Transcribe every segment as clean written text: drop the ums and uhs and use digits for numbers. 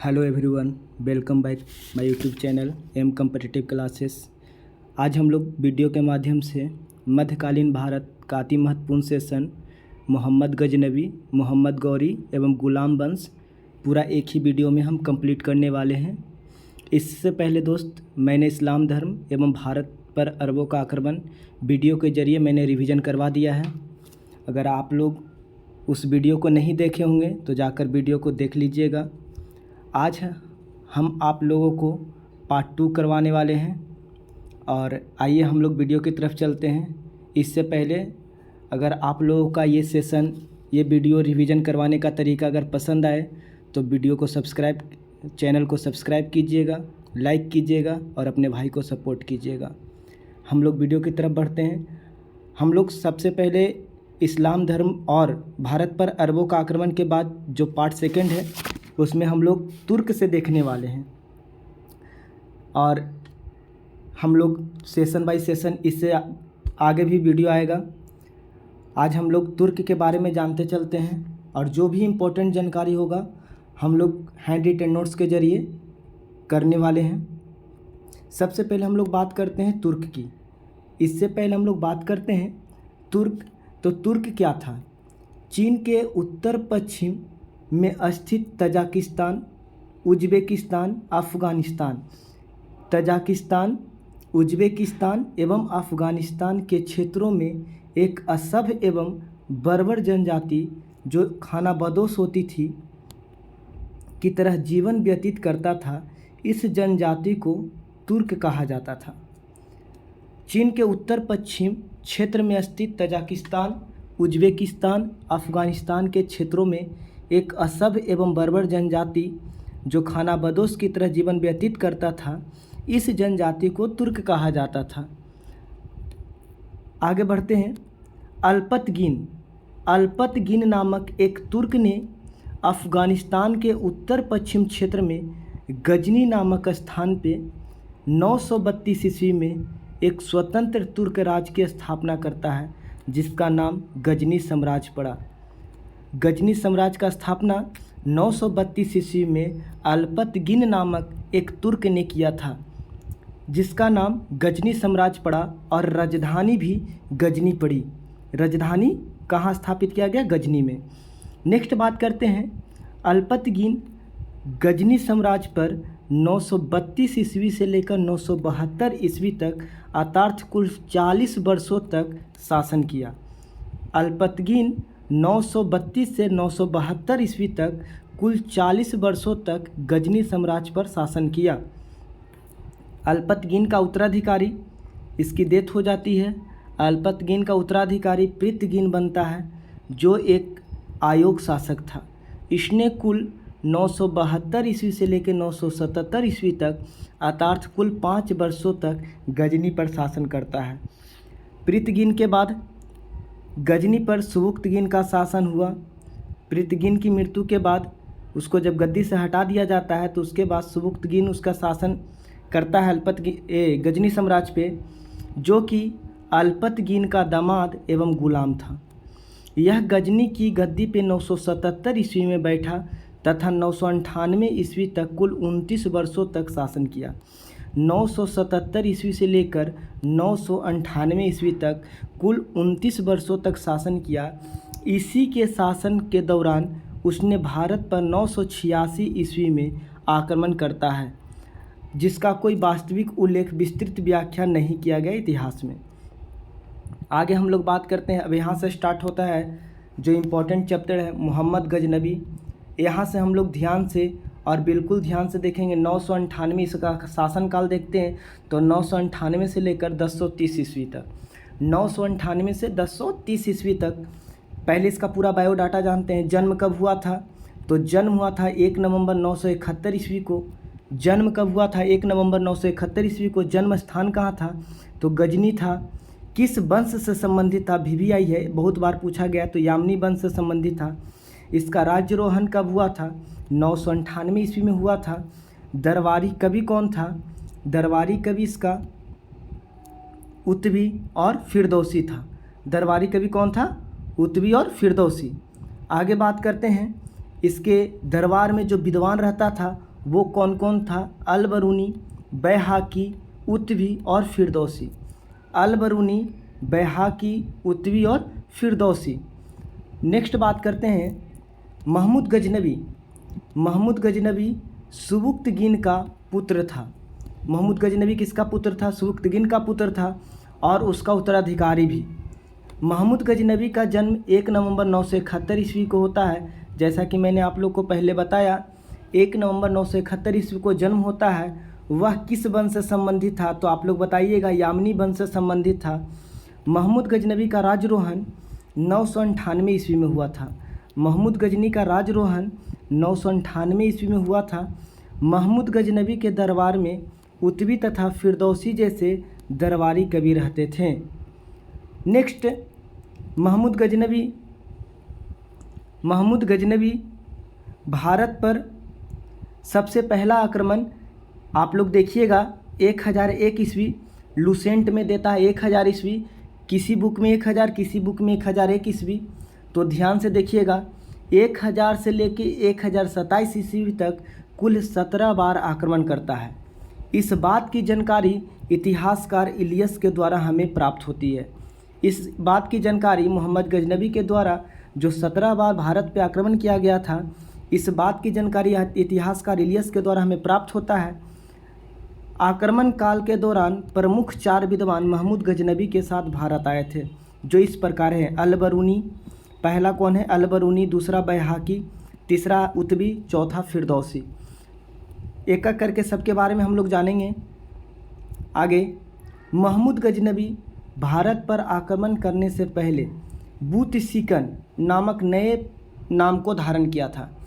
Hello everyone, welcome back my YouTube channel M competitive classes. आज हम लोग video के माध्यम से मध्यकालीन भारत का अति महत्वपूर्ण सेशन मोहम्मद गजनबी, मोहम्मद गौरी एवं गुलाम वंश पूरा एक ही वीडियो में हम कंप्लीट करने वाले हैं। इससे पहले दोस्त, मैंने इस्लाम धर्म एवं भारत पर अरबों का आक्रमण वीडियो के ज़रिए मैंने रिवीजन करवा दिया है। अगर आप लोग उस वीडियो को नहीं देखे होंगे तो जाकर वीडियो को देख लीजिएगा। आज हम आप लोगों को पार्ट 2 करवाने वाले हैं और आइए हम लोग वीडियो की तरफ चलते हैं। इससे पहले अगर आप लोगों का ये सेशन, ये वीडियो रिवीजन करवाने का तरीका अगर पसंद आए तो वीडियो को चैनल को सब्सक्राइब कीजिएगा, लाइक कीजिएगा और अपने भाई को सपोर्ट कीजिएगा। हम लोग वीडियो की तरफ बढ़ते हैं। हम लोग सबसे पहले इस्लाम धर्म और भारत पर अरबों का आक्रमण के बाद जो पार्ट 2 है उसमें हम लोग तुर्क से देखने वाले हैं और हम लोग सेशन बाय सेशन इससे आगे भी वीडियो आएगा। आज हम लोग तुर्क के बारे में जानते चलते हैं और जो भी इम्पोर्टेंट जानकारी होगा हम लोग हैंड रिटन नोट्स के ज़रिए करने वाले हैं। सबसे पहले हम लोग बात करते हैं तुर्क की। इससे पहले हम लोग बात करते हैं तुर्क। तो तुर्क क्या था? चीन के उत्तर पश्चिम में स्थित Tajikistan, Uzbekistan, Afghanistan, Tajikistan, Uzbekistan एवं अफ़गानिस्तान के क्षेत्रों में एक असभ्य एवं बर्बर जनजाति जो खानाबदोश होती थी की तरह जीवन व्यतीत करता था, इस जनजाति को तुर्क कहा जाता था। चीन के उत्तर पश्चिम क्षेत्र में स्थित तजाकिस्तान, उज़्बेकिस्तान, अफ़गानिस्तान के क्षेत्रों में एक असभ्य एवं बर्बर जनजाति जो खानाबदोश की तरह जीवन व्यतीत करता था, इस जनजाति को तुर्क कहा जाता था। आगे बढ़ते हैं। अल्पतगिन नामक एक तुर्क ने अफ़गानिस्तान के उत्तर पश्चिम क्षेत्र में गजनी नामक स्थान पे 932 ईस्वी में एक स्वतंत्र तुर्क राज्य की स्थापना करता है जिसका नाम गजनी साम्राज्य पड़ा। गजनी साम्राज्य का स्थापना 932 ईस्वी में अल्पतगिन नामक एक तुर्क ने किया था जिसका नाम गजनी साम्राज्य पड़ा और राजधानी भी गजनी पड़ी। राजधानी कहाँ स्थापित किया गया? गजनी में। नेक्स्ट बात करते हैं। अल्पतगिन गजनी साम्राज्य पर 932 ईस्वी से लेकर 972 ईस्वी तक अर्थात कुल 40 वर्षों तक शासन किया। अल्पतगिन 932 से 972 ईस्वी तक कुल 40 वर्षों तक गजनी साम्राज्य पर शासन किया। अल्पतगिन का उत्तराधिकारी, इसकी डेथ हो जाती है। अल्पतगिन का उत्तराधिकारी पृथगिन बनता है जो एक अयोग्य शासक था। इसने कुल 972 ईस्वी से लेकर 977 ईस्वी तक अर्थात कुल 5 वर्षों तक गजनी पर शासन करता है। पृथगिन के बाद गजनी पर सुबुक्तगिन का शासन हुआ। पृथगिन की मृत्यु के बाद उसको जब गद्दी से हटा दिया जाता है तो उसके बाद सुबुक्तगिन उसका शासन करता है गजनी साम्राज्य पे, जो कि अल्पतगिन का दामाद एवं गुलाम था। यह गजनी की गद्दी पे 977 ईस्वी में बैठा तथा 998 ईस्वी तक कुल 29 वर्षों तक शासन किया। 977 ईस्वी से लेकर 998 ईस्वी तक कुल 29 वर्षों तक शासन किया। इसी के शासन के दौरान उसने भारत पर 986 ईस्वी में आक्रमण करता है जिसका कोई वास्तविक उल्लेख, विस्तृत व्याख्या नहीं किया गया इतिहास में। आगे हम लोग बात करते हैं। अब यहाँ से स्टार्ट होता है जो इम्पोर्टेंट चैप्टर है मोहम्मद गजनबी। यहाँ से हम लोग ध्यान से और बिल्कुल ध्यान से देखेंगे। 998 इसका शासनकाल देखते हैं तो 998 से लेकर 1030 ईस्वी तक, 998 से 1030 ईस्वी तक। पहले इसका पूरा बायोडाटा जानते हैं। जन्म कब हुआ था? तो जन्म हुआ था 1 नवंबर 971 ईस्वी को। जन्म कब हुआ था? 1 नवंबर 971 ईस्वी को। जन्म स्थान कहाँ था? तो गजनी था। किस वंश से संबंधित था? VVI है, बहुत बार पूछा गया, तो यामनी वंश से संबंधित था। इसका राज्यरोहण कब हुआ था? 998 ईस्वी में हुआ था। दरबारी कवि कौन था? दरबारी कवि इसका उत्वी और फिरदौसी था। दरबारी कवि कौन था? उत्वी और फिरदौसी। आगे बात करते हैं। इसके दरबार में जो विद्वान रहता था वो कौन कौन था? अल-बरूनी, बैहाकी, उत्वी और फिरदौसी। अल-बरूनी, बैहाकी, उत्वी और फिरदौसी। नेक्स्ट बात करते हैं महमूद गजनवी। महमूद गजनवी सुबुक्तगीन का पुत्र था। महमूद गजनवी किसका पुत्र था? सुबुक्तगीन का पुत्र था और उसका उत्तराधिकारी भी। महमूद गजनवी का जन्म 1 नवंबर 971 ईस्वी को होता है। जैसा कि मैंने आप लोग को पहले बताया, 1 नवंबर 971 ईस्वी को जन्म होता है। वह किस वंश से संबंधित था? तो आप लोग बताइएगा। यामनी वंश से संबंधित था। महमूद गजनवी का राजरोहन 998 ईस्वी में हुआ था। महमूद गजनी का राजरोहन 998 ईस्वी में हुआ था। महमूद गजनवी के दरबार में उत्वी तथा फिरदौसी जैसे दरबारी कवि रहते थे। नेक्स्ट, महमूद गजनवी भारत पर सबसे पहला आक्रमण आप लोग देखिएगा 1001 ईस्वी लुसेंट में देता है। 1000 ईस्वी, किसी बुक में 1000, किसी बुक में 1001 ईस्वी। तो ध्यान से देखिएगा, 1000 से लेके 1027 ईस्वी तक कुल 17 बार आक्रमण करता है। इस बात की जानकारी इतिहासकार इलियस के द्वारा हमें प्राप्त होती है। इस बात की जानकारी मोहम्मद गजनवी के द्वारा जो 17 बार भारत पर आक्रमण किया गया था, इस बात की जानकारी इतिहासकार इलियस के द्वारा हमें प्राप्त होता है। आक्रमण काल के दौरान प्रमुख 4 विद्वान महमूद गजनवी के साथ भारत आए थे, जो इस प्रकार हैं। अल-बरूनी, पहला कौन है? अल-बरूनी, दूसरा बैहाकी, तीसरा उत्वी, चौथा फिरदौसी। एक एक करके सबके बारे में हम लोग जानेंगे आगे। महमूद गजनवी भारत पर आक्रमण करने से पहले बुतसिकन नामक नए नाम को धारण किया था।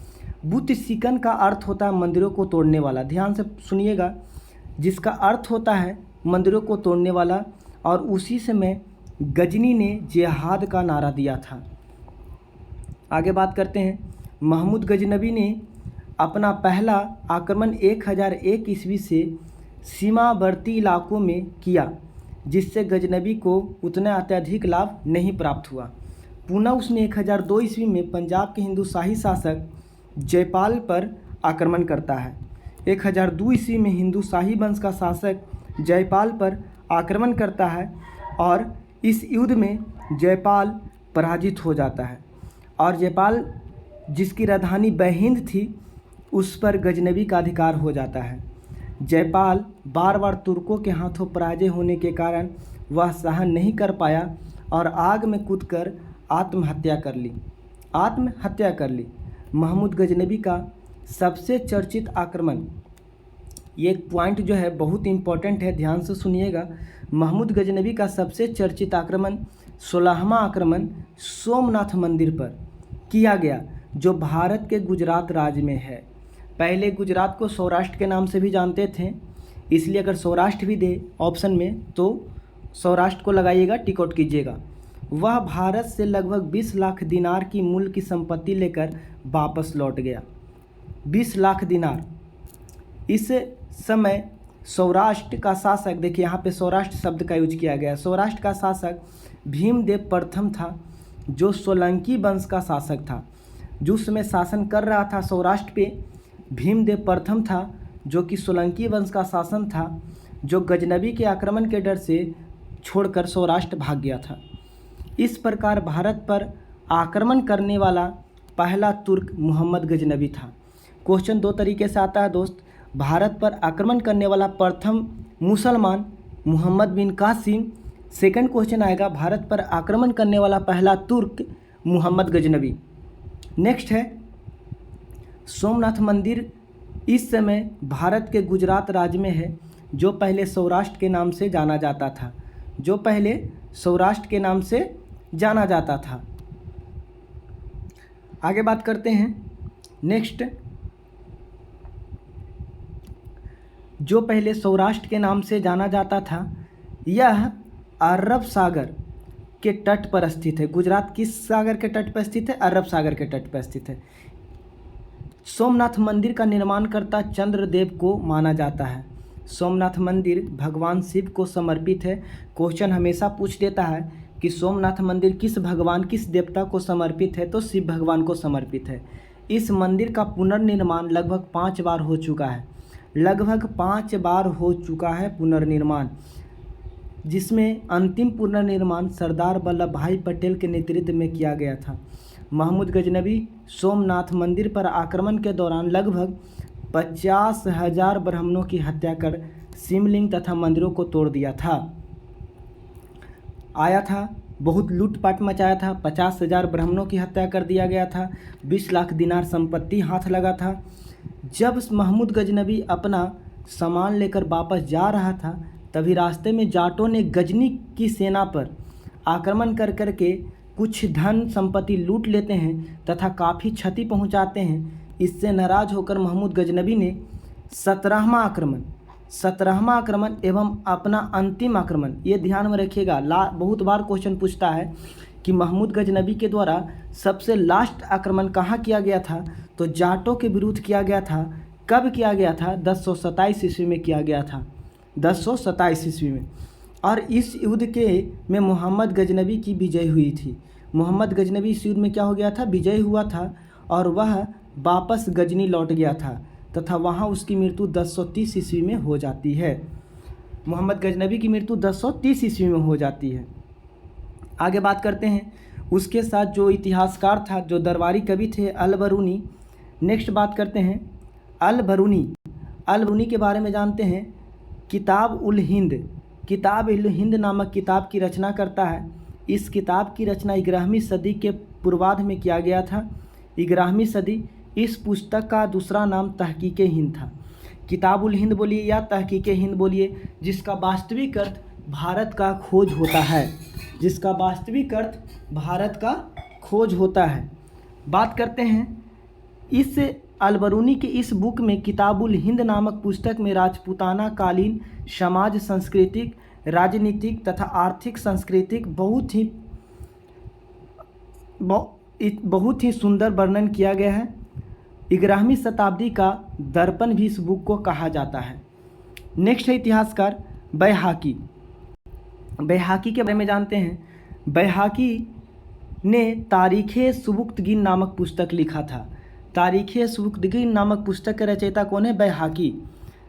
बुतसिकन का अर्थ होता है मंदिरों को तोड़ने वाला। ध्यान से सुनिएगा, जिसका अर्थ होता है मंदिरों को तोड़ने वाला। और उसी समय गजनी ने जिहाद का नारा दिया था। आगे बात करते हैं। महमूद गजनवी ने अपना पहला आक्रमण 1001 ईस्वी से सीमावर्ती इलाकों में किया, जिससे गजनवी को उतना अत्यधिक लाभ नहीं प्राप्त हुआ। पुनः उसने 1002 ईस्वी में पंजाब के हिंदू शाही शासक जयपाल पर आक्रमण करता है। 1002 ईस्वी में हिंदू शाही वंश का शासक जयपाल पर आक्रमण करता है और इस युद्ध में जयपाल पराजित हो जाता है। और जयपाल, जिसकी राजधानी बहिंद थी, उस पर गजनवी का अधिकार हो जाता है। जयपाल बार बार तुर्कों के हाथों पराजय होने के कारण वह सहन नहीं कर पाया और आग में कूदकर आत्महत्या कर ली। महमूद गजनवी का सबसे चर्चित आक्रमण, ये पॉइंट जो है बहुत इम्पोर्टेंट है, ध्यान से सुनिएगा। महमूद गजनवी का सबसे चर्चित आक्रमण 16वां आक्रमण सोमनाथ मंदिर पर किया गया, जो भारत के गुजरात राज्य में है। पहले गुजरात को सौराष्ट्र के नाम से भी जानते थे, इसलिए अगर सौराष्ट्र भी दे ऑप्शन में तो सौराष्ट्र को लगाइएगा, टिक आउट कीजिएगा। वह भारत से लगभग 20 लाख दिनार की मूल्य की संपत्ति लेकर वापस लौट गया। 20 लाख दिनार। इस समय सौराष्ट्र का शासक, देखिए यहाँ पे सौराष्ट्र शब्द का यूज किया गया है। सौराष्ट्र का शासक भीमदेव प्रथम था, जो सोलंकी वंश का शासक था। जो समय शासन कर रहा था सौराष्ट्र पे, भीमदेव प्रथम था, जो कि सोलंकी वंश का शासन था, जो गजनवी के आक्रमण के डर से छोड़कर सौराष्ट्र भाग गया था। इस प्रकार भारत पर आक्रमण करने वाला पहला तुर्क मोहम्मद गजनवी था। क्वेश्चन 2 तरीके से आता है दोस्त। भारत पर आक्रमण करने वाला प्रथम मुसलमान मोहम्मद बिन कासिम। सेकंड क्वेश्चन आएगा, भारत पर आक्रमण करने वाला पहला तुर्क मोहम्मद गजनवी। नेक्स्ट है सोमनाथ मंदिर। इस समय भारत के गुजरात राज्य में है, जो पहले सौराष्ट्र के नाम से जाना जाता था। आगे बात करते हैं। नेक्स्ट, जो पहले सौराष्ट्र के नाम से जाना जाता था, यह अरब सागर के तट पर स्थित है। गुजरात किस सागर के तट पर स्थित है? अरब सागर के तट पर स्थित है। सोमनाथ मंदिर का निर्माणकर्ता चंद्रदेव को माना जाता है। सोमनाथ मंदिर भगवान शिव को समर्पित है। क्वेश्चन हमेशा पूछ देता है कि सोमनाथ मंदिर किस भगवान, किस देवता को समर्पित है, तो शिव भगवान को समर्पित है। इस मंदिर का पुनर्निर्माण लगभग 5 बार हो चुका है। लगभग 5 बार हो चुका है पुनर्निर्माण, जिसमें अंतिम पुनर्निर्माण सरदार वल्लभ भाई पटेल के नेतृत्व में किया गया था। महमूद गजनवी सोमनाथ मंदिर पर आक्रमण के दौरान लगभग 50,000 ब्राह्मणों की हत्या कर शिवलिंग तथा मंदिरों को तोड़ दिया था। आया था, बहुत लूटपाट मचाया था, 50,000 ब्राह्मणों की हत्या कर दिया गया था, 20 लाख दिनार संपत्ति हाथ लगा था। जब महमूद गजनवी अपना सामान लेकर वापस जा रहा था, तभी रास्ते में जाटों ने गजनी की सेना पर आक्रमण कर के कुछ धन संपत्ति लूट लेते हैं तथा काफ़ी क्षति पहुंचाते हैं। इससे नाराज होकर महमूद गजनवी ने 17वां आक्रमण एवं अपना अंतिम आक्रमण, ये ध्यान में रखिएगा, बहुत बार क्वेश्चन पूछता है कि महमूद गजनवी के द्वारा सबसे लास्ट आक्रमण कहाँ किया गया था, तो जाटों के विरुद्ध किया गया था। कब किया गया था? 1027 ईस्वी में किया गया था, 1027 ईस्वी में। और इस युद्ध में मोहम्मद गजनवी की विजय हुई थी। मोहम्मद गजनवी इस युद्ध में क्या हो गया था? विजय हुआ था और वह वापस गजनी लौट गया था तथा वहाँ उसकी मृत्यु 1030 ईस्वी में हो जाती है। मोहम्मद गजनवी की मृत्यु 1030 ईस्वी में हो जाती है। आगे बात करते हैं, उसके साथ जो इतिहासकार था, जो दरबारी कवि थे, अल-बरूनी। नेक्स्ट बात करते हैं अल-बरूनी के बारे में जानते हैं। किताब उल हिंद नामक किताब की रचना करता है। इस किताब की रचना 11वीं सदी के पूर्वार्ध में किया गया था। 11वीं सदी। इस पुस्तक का दूसरा नाम तहकीके हिंद था। किताब उल हिंद बोलिए या तहकीके हिंद बोलिए, जिसका वास्तविक अर्थ भारत का खोज होता है, जिसका वास्तविक अर्थ भारत का खोज होता है। बात करते हैं इस अल-बरूनी की इस बुक में, किताब उल हिंद नामक पुस्तक में राजपूताना कालीन समाज, सांस्कृतिक, राजनीतिक तथा आर्थिक सांस्कृतिक बहुत ही सुंदर वर्णन किया गया है। 11वीं शताब्दी का दर्पण भी इस बुक को कहा जाता है। नेक्स्ट है इतिहासकार बैहाकी के बारे में जानते हैं। बैहाकी ने तारीख़े सुबुक्तगीन नामक पुस्तक लिखा था। तारीख़े सुबुक्तगीन नामक पुस्तक के रचयिता कौन है? बैहाकी।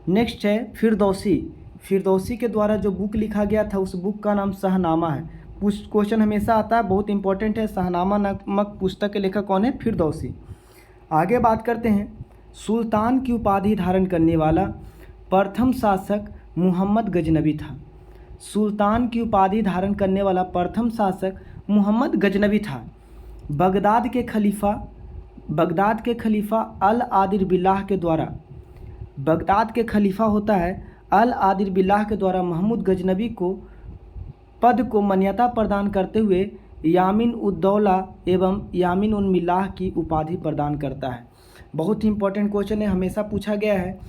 नेक्स्ट है फिरदौसी के द्वारा जो बुक लिखा गया था, उस बुक का नाम शाहनामा है। क्वेश्चन हमेशा आता है, बहुत इंपॉर्टेंट है। शाहनामा नामक पुस्तक के लेखक कौन है? फिरदौसी। आगे बात करते हैं, सुल्तान की उपाधि धारण करने वाला प्रथम शासक मोहम्मद गजनवी था। सुल्तान की उपाधि धारण करने वाला प्रथम शासक मोहम्मद गजनवी था। बगदाद के खलीफा अल आदिर बिल्लाह के द्वारा, बगदाद के खलीफा होता है अल आदिर बिल्लाह के द्वारा महमूद गजनवी को पद को मान्यता प्रदान करते हुए यामीन उद्दौला एवं यामीन उन मिल्लाह की उपाधि प्रदान करता है। बहुत ही इंपॉर्टेंट क्वेश्चन है, हमेशा पूछा गया है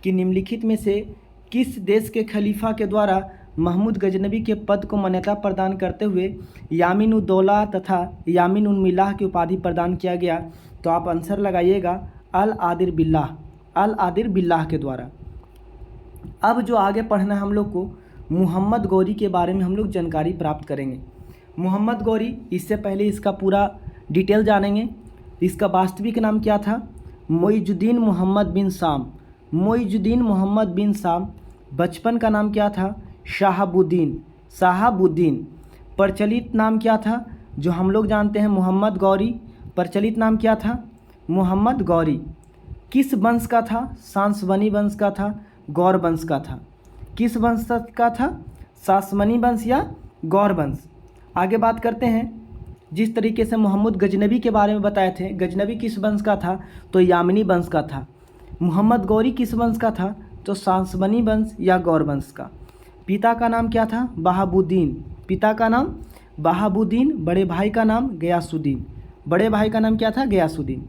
कि निम्नलिखित में से किस देश के खलीफा के द्वारा महमूद गजनवी के पद को मान्यता प्रदान करते हुए यामीन उद्दौला तथा यामीन उन मिल्लाह की उपाधि प्रदान किया गया? तो आप आंसर लगाइएगा अल आदिर बिल्लाह के द्वारा। अब जो आगे पढ़ना है हम लोग को, मोहम्मद गौरी के बारे में हम लोग जानकारी प्राप्त करेंगे। मोहम्मद गौरी, इससे पहले इसका पूरा डिटेल जानेंगे। इसका वास्तविक नाम क्या था? मोइजुद्दीन मोहम्मद बिन शाम। बचपन का नाम क्या था? शाहाबुद्दीन। प्रचलित नाम क्या था? जो हम लोग जानते हैं मोहम्मद गौरी, प्रचलित नाम क्या था? मोहम्मद गौरी। किस वंश का था? सांसवनी वंश का था, गौर वंश का था। किस वंश का था? सासमनी वंश या गौर वंश। आगे बात करते हैं, जिस तरीके से मोहम्मद गजनवी के बारे में बताए थे, गजनवी किस वंश का था? तो यामिनी वंश का था। मोहम्मद गौरी किस वंश का था? तो सासमनी वंश या गौर वंश का। पिता का नाम क्या था? बहाबुद्दीन। पिता का नाम बहाबुद्दीन। बड़े भाई का नाम गयासुद्दीन। बड़े भाई का नाम क्या था? गयासुद्दीन।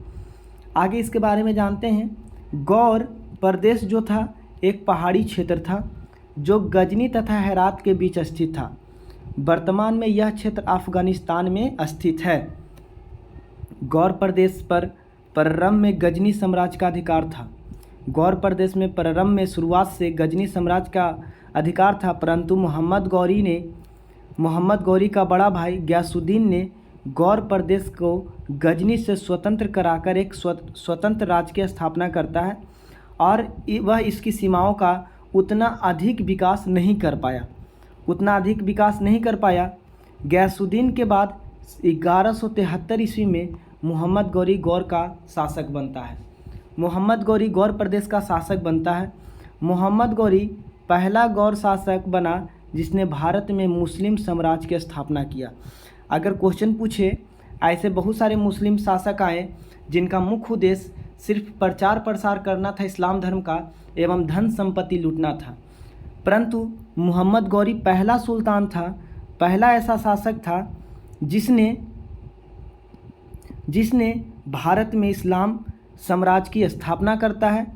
आगे इसके बारे में जानते हैं। गौर प्रदेश जो था एक पहाड़ी क्षेत्र था जो गजनी तथा हेरात के बीच स्थित था। वर्तमान में यह क्षेत्र अफगानिस्तान में स्थित है। गौर प्रदेश पर पररम में गजनी साम्राज्य का अधिकार था। गौर प्रदेश में पररम में शुरुआत से गजनी साम्राज्य का अधिकार था, परंतु मोहम्मद गौरी का बड़ा भाई गयासुद्दीन ने गौर प्रदेश को गजनी से स्वतंत्र कराकर एक स्वतंत्र राज्य की स्थापना करता है और वह इसकी सीमाओं का उतना अधिक विकास नहीं कर पाया। गयासुद्दीन के बाद 1173 ईस्वी में मोहम्मद गौरी गौर का शासक बनता है। मोहम्मद गौरी गौर प्रदेश का शासक बनता है। मोहम्मद गौरी पहला गौर शासक बना जिसने भारत में मुस्लिम साम्राज्य की स्थापना किया। अगर क्वेश्चन पूछे, ऐसे बहुत सारे मुस्लिम शासक आए जिनका मुख्य उद्देश्य सिर्फ प्रचार प्रसार करना था इस्लाम धर्म का एवं धन संपत्ति लूटना था, परंतु मोहम्मद गौरी पहला सुल्तान था, पहला ऐसा शासक था जिसने भारत में इस्लाम साम्राज्य की स्थापना करता है।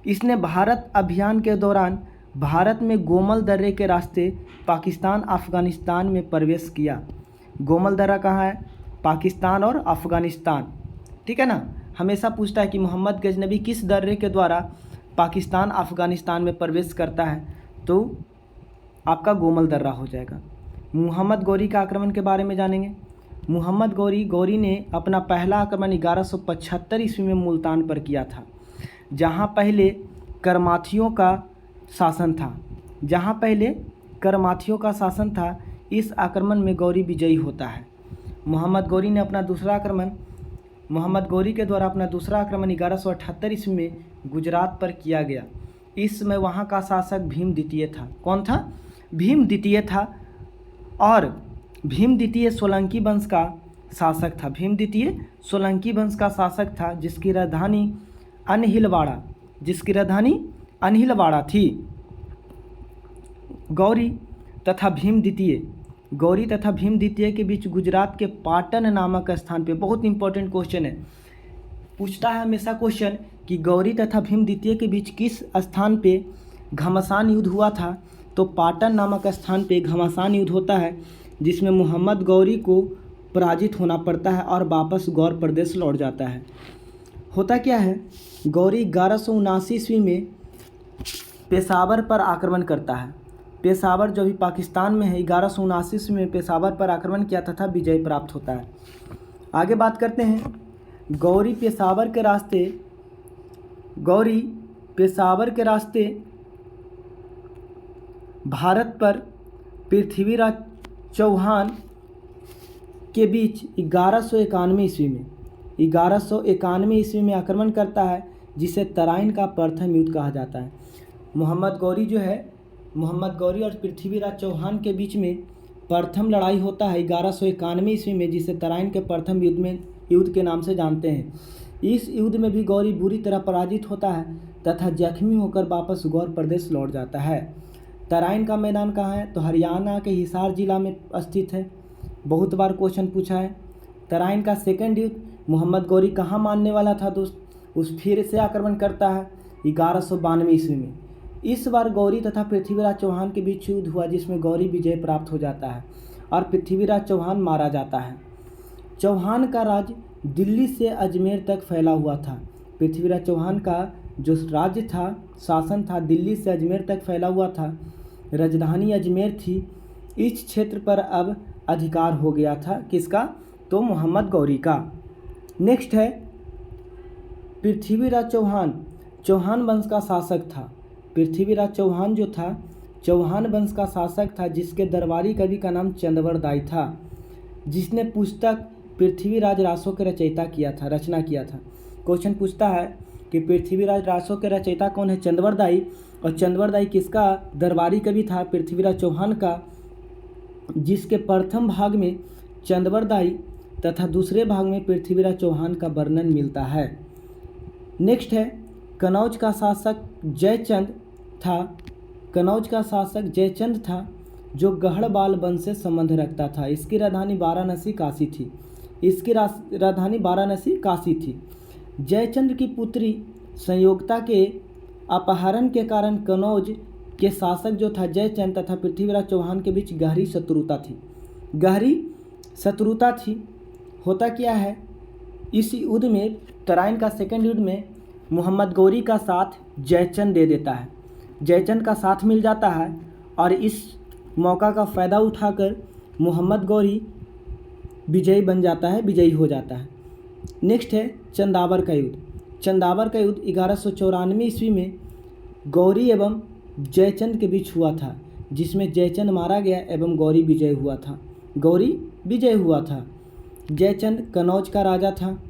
इसने भारत अभियान के दौरान भारत में गोमल दर्रे के रास्ते पाकिस्तान अफ़गानिस्तान में प्रवेश किया। गोमल दर्रा कहाँ है? पाकिस्तान और अफ़गानिस्तान, ठीक है ना। हमेशा पूछता है कि मोहम्मद गजनबी किस दर्रे के द्वारा पाकिस्तान अफ़गानिस्तान में प्रवेश करता है, तो आपका गोमल दर्रा हो जाएगा। मोहम्मद गौरी का आक्रमण के बारे में जानेंगे। मोहम्मद गौरी ने अपना पहला आक्रमण 1175 ईस्वी में मुल्तान पर किया था, जहाँ पहले करमाथियों का शासन था। इस आक्रमण में गौरी विजयी होता है। मोहम्मद गौरी के द्वारा अपना दूसरा आक्रमण 1178 ईस्वी में गुजरात पर किया गया। इस समय वहाँ का शासक भीम द्वितीय था। कौन था? भीम द्वितीय था और भीम द्वितीय सोलंकी वंश का शासक था जिसकी राजधानी अनहिलवाड़ा थी। गौरी तथा भीम द्वितीय के बीच गुजरात के पाटन नामक स्थान पे, बहुत इंपॉर्टेंट क्वेश्चन है, पूछता है हमेशा क्वेश्चन कि गौरी तथा भीम द्वितीय के बीच किस स्थान पे घमासान युद्ध हुआ था, तो पाटन नामक स्थान पे घमासान युद्ध होता है, जिसमें मोहम्मद गौरी को पराजित होना पड़ता है और वापस गौर प्रदेश लौट जाता है। होता क्या है, गौरी 1179 ईस्वी में पेशावर पर आक्रमण करता है। पेशावर जो अभी पाकिस्तान में है, 1179 ईस्वी में पेशावर पर आक्रमण किया तथा विजय प्राप्त होता है। आगे बात करते हैं। गौरी पेशावर के भारत पर पृथ्वीराज चौहान के बीच 1191 ईस्वी में आक्रमण करता है, जिसे तराइन का प्रथम युद्ध कहा जाता है। मोहम्मद गौरी और पृथ्वीराज चौहान के बीच में प्रथम लड़ाई होता है 1191 ईस्वी में, जिसे तराइन के प्रथम युद्ध के नाम से जानते हैं। इस युद्ध में भी गौरी बुरी तरह पराजित होता है तथा जख्मी होकर वापस गौर प्रदेश लौट जाता है। तराइन का मैदान कहाँ है? तो हरियाणा के हिसार जिला में स्थित है। बहुत बार क्वेश्चन पूछा है। तराइन का सेकंड युद्ध मोहम्मद गौरी कहाँ मानने वाला था दोस्त? उस फिर से आक्रमण करता है 1192 ईस्वी में। इस बार गौरी तथा पृथ्वीराज चौहान के बीच युद्ध हुआ, जिसमें गौरी विजय प्राप्त हो जाता है और पृथ्वीराज चौहान मारा जाता है। चौहान का राज दिल्ली से अजमेर तक फैला हुआ था। पृथ्वीराज चौहान का जो राज्य था, शासन था, दिल्ली से अजमेर तक फैला हुआ था। राजधानी अजमेर थी। इस क्षेत्र पर अब अधिकार हो गया था किसका? तो मोहम्मद गौरी का। नेक्स्ट है पृथ्वीराज चौहान वंश का शासक था। पृथ्वीराज चौहान जो था, चौहान वंश का शासक था, जिसके दरबारी कवि का नाम चंदवर दाई था, जिसने पुस्तक पृथ्वीराज रासो के रचना किया था। क्वेश्चन पूछता है कि पृथ्वीराज रासो के रचयिता कौन है? चंदवर दाई। और चंदवर दाई किसका दरबारी कवि था? पृथ्वीराज चौहान का, जिसके प्रथम भाग में चंदवर दाई तथा दूसरे भाग में पृथ्वीराज चौहान का वर्णन मिलता है। नेक्स्ट है कनौज का शासक जयचंद था, जो गढ़वाल वंश से संबंध रखता था। इसकी राजधानी वाराणसी काशी थी। जयचंद की पुत्री संयोगता के अपहरण के कारण कनौज के शासक जो था जयचंद तथा पृथ्वीराज चौहान के बीच गहरी शत्रुता थी। होता क्या है, इस युद्ध में, तराइन का सेकंड युद्ध में, मोहम्मद गौरी का साथ जयचंद दे देता है। जयचंद का साथ मिल जाता है और इस मौका का फ़ायदा उठाकर मोहम्मद गौरी विजयी बन जाता है, विजयी हो जाता है। नेक्स्ट है चंदावर का युद्ध। चंदावर का युद्ध 1194 ईस्वी में गौरी एवं जयचंद के बीच हुआ था, जिसमें जयचंद मारा गया एवं गौरी विजय हुआ था। गौरी विजय हुआ था। जयचंद कनौज का राजा था,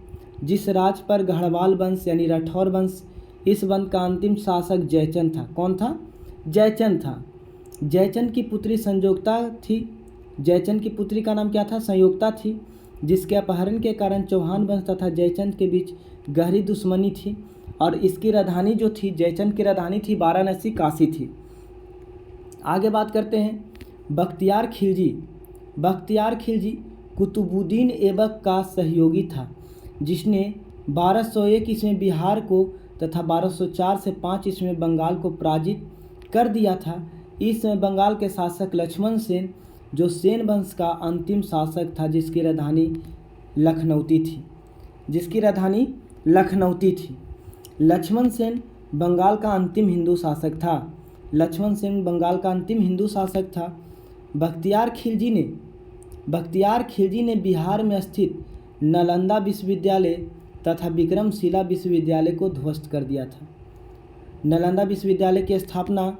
जिस राज पर गढ़वाल वंश यानी राठौर वंश, इस वंश का अंतिम शासक जयचंद था। कौन था? जयचंद था। जयचंद की पुत्री संयोगता थी। जयचंद की पुत्री का नाम क्या था? संयोगता थी, जिसके अपहरण के कारण चौहान वंश तथा जयचंद के बीच गहरी दुश्मनी थी और इसकी राजधानी जो थी, जयचंद की राजधानी थी वाराणसी, काशी थी। आगे बात करते हैं बख्तियार खिलजी। बख्तियार खिलजी कुतुबुद्दीन ऐबक का सहयोगी था, जिसने 1201 ईस्वी में बिहार को तथा 1204 से 5 ईस्वी में बंगाल को पराजित कर दिया था। इस समय बंगाल के शासक लक्ष्मण सेन, जो सेन वंश का अंतिम शासक था, जिसकी राजधानी लखनऊती थी। लक्ष्मण सेन बंगाल का अंतिम हिंदू शासक था। लक्ष्मण सेन बंगाल का अंतिम हिंदू शासक था। बख्तियार खिलजी ने बिहार में स्थित नालंदा विश्वविद्यालय तथा विक्रमशिला विश्वविद्यालय को ध्वस्त कर दिया था। नालंदा विश्वविद्यालय की स्थापना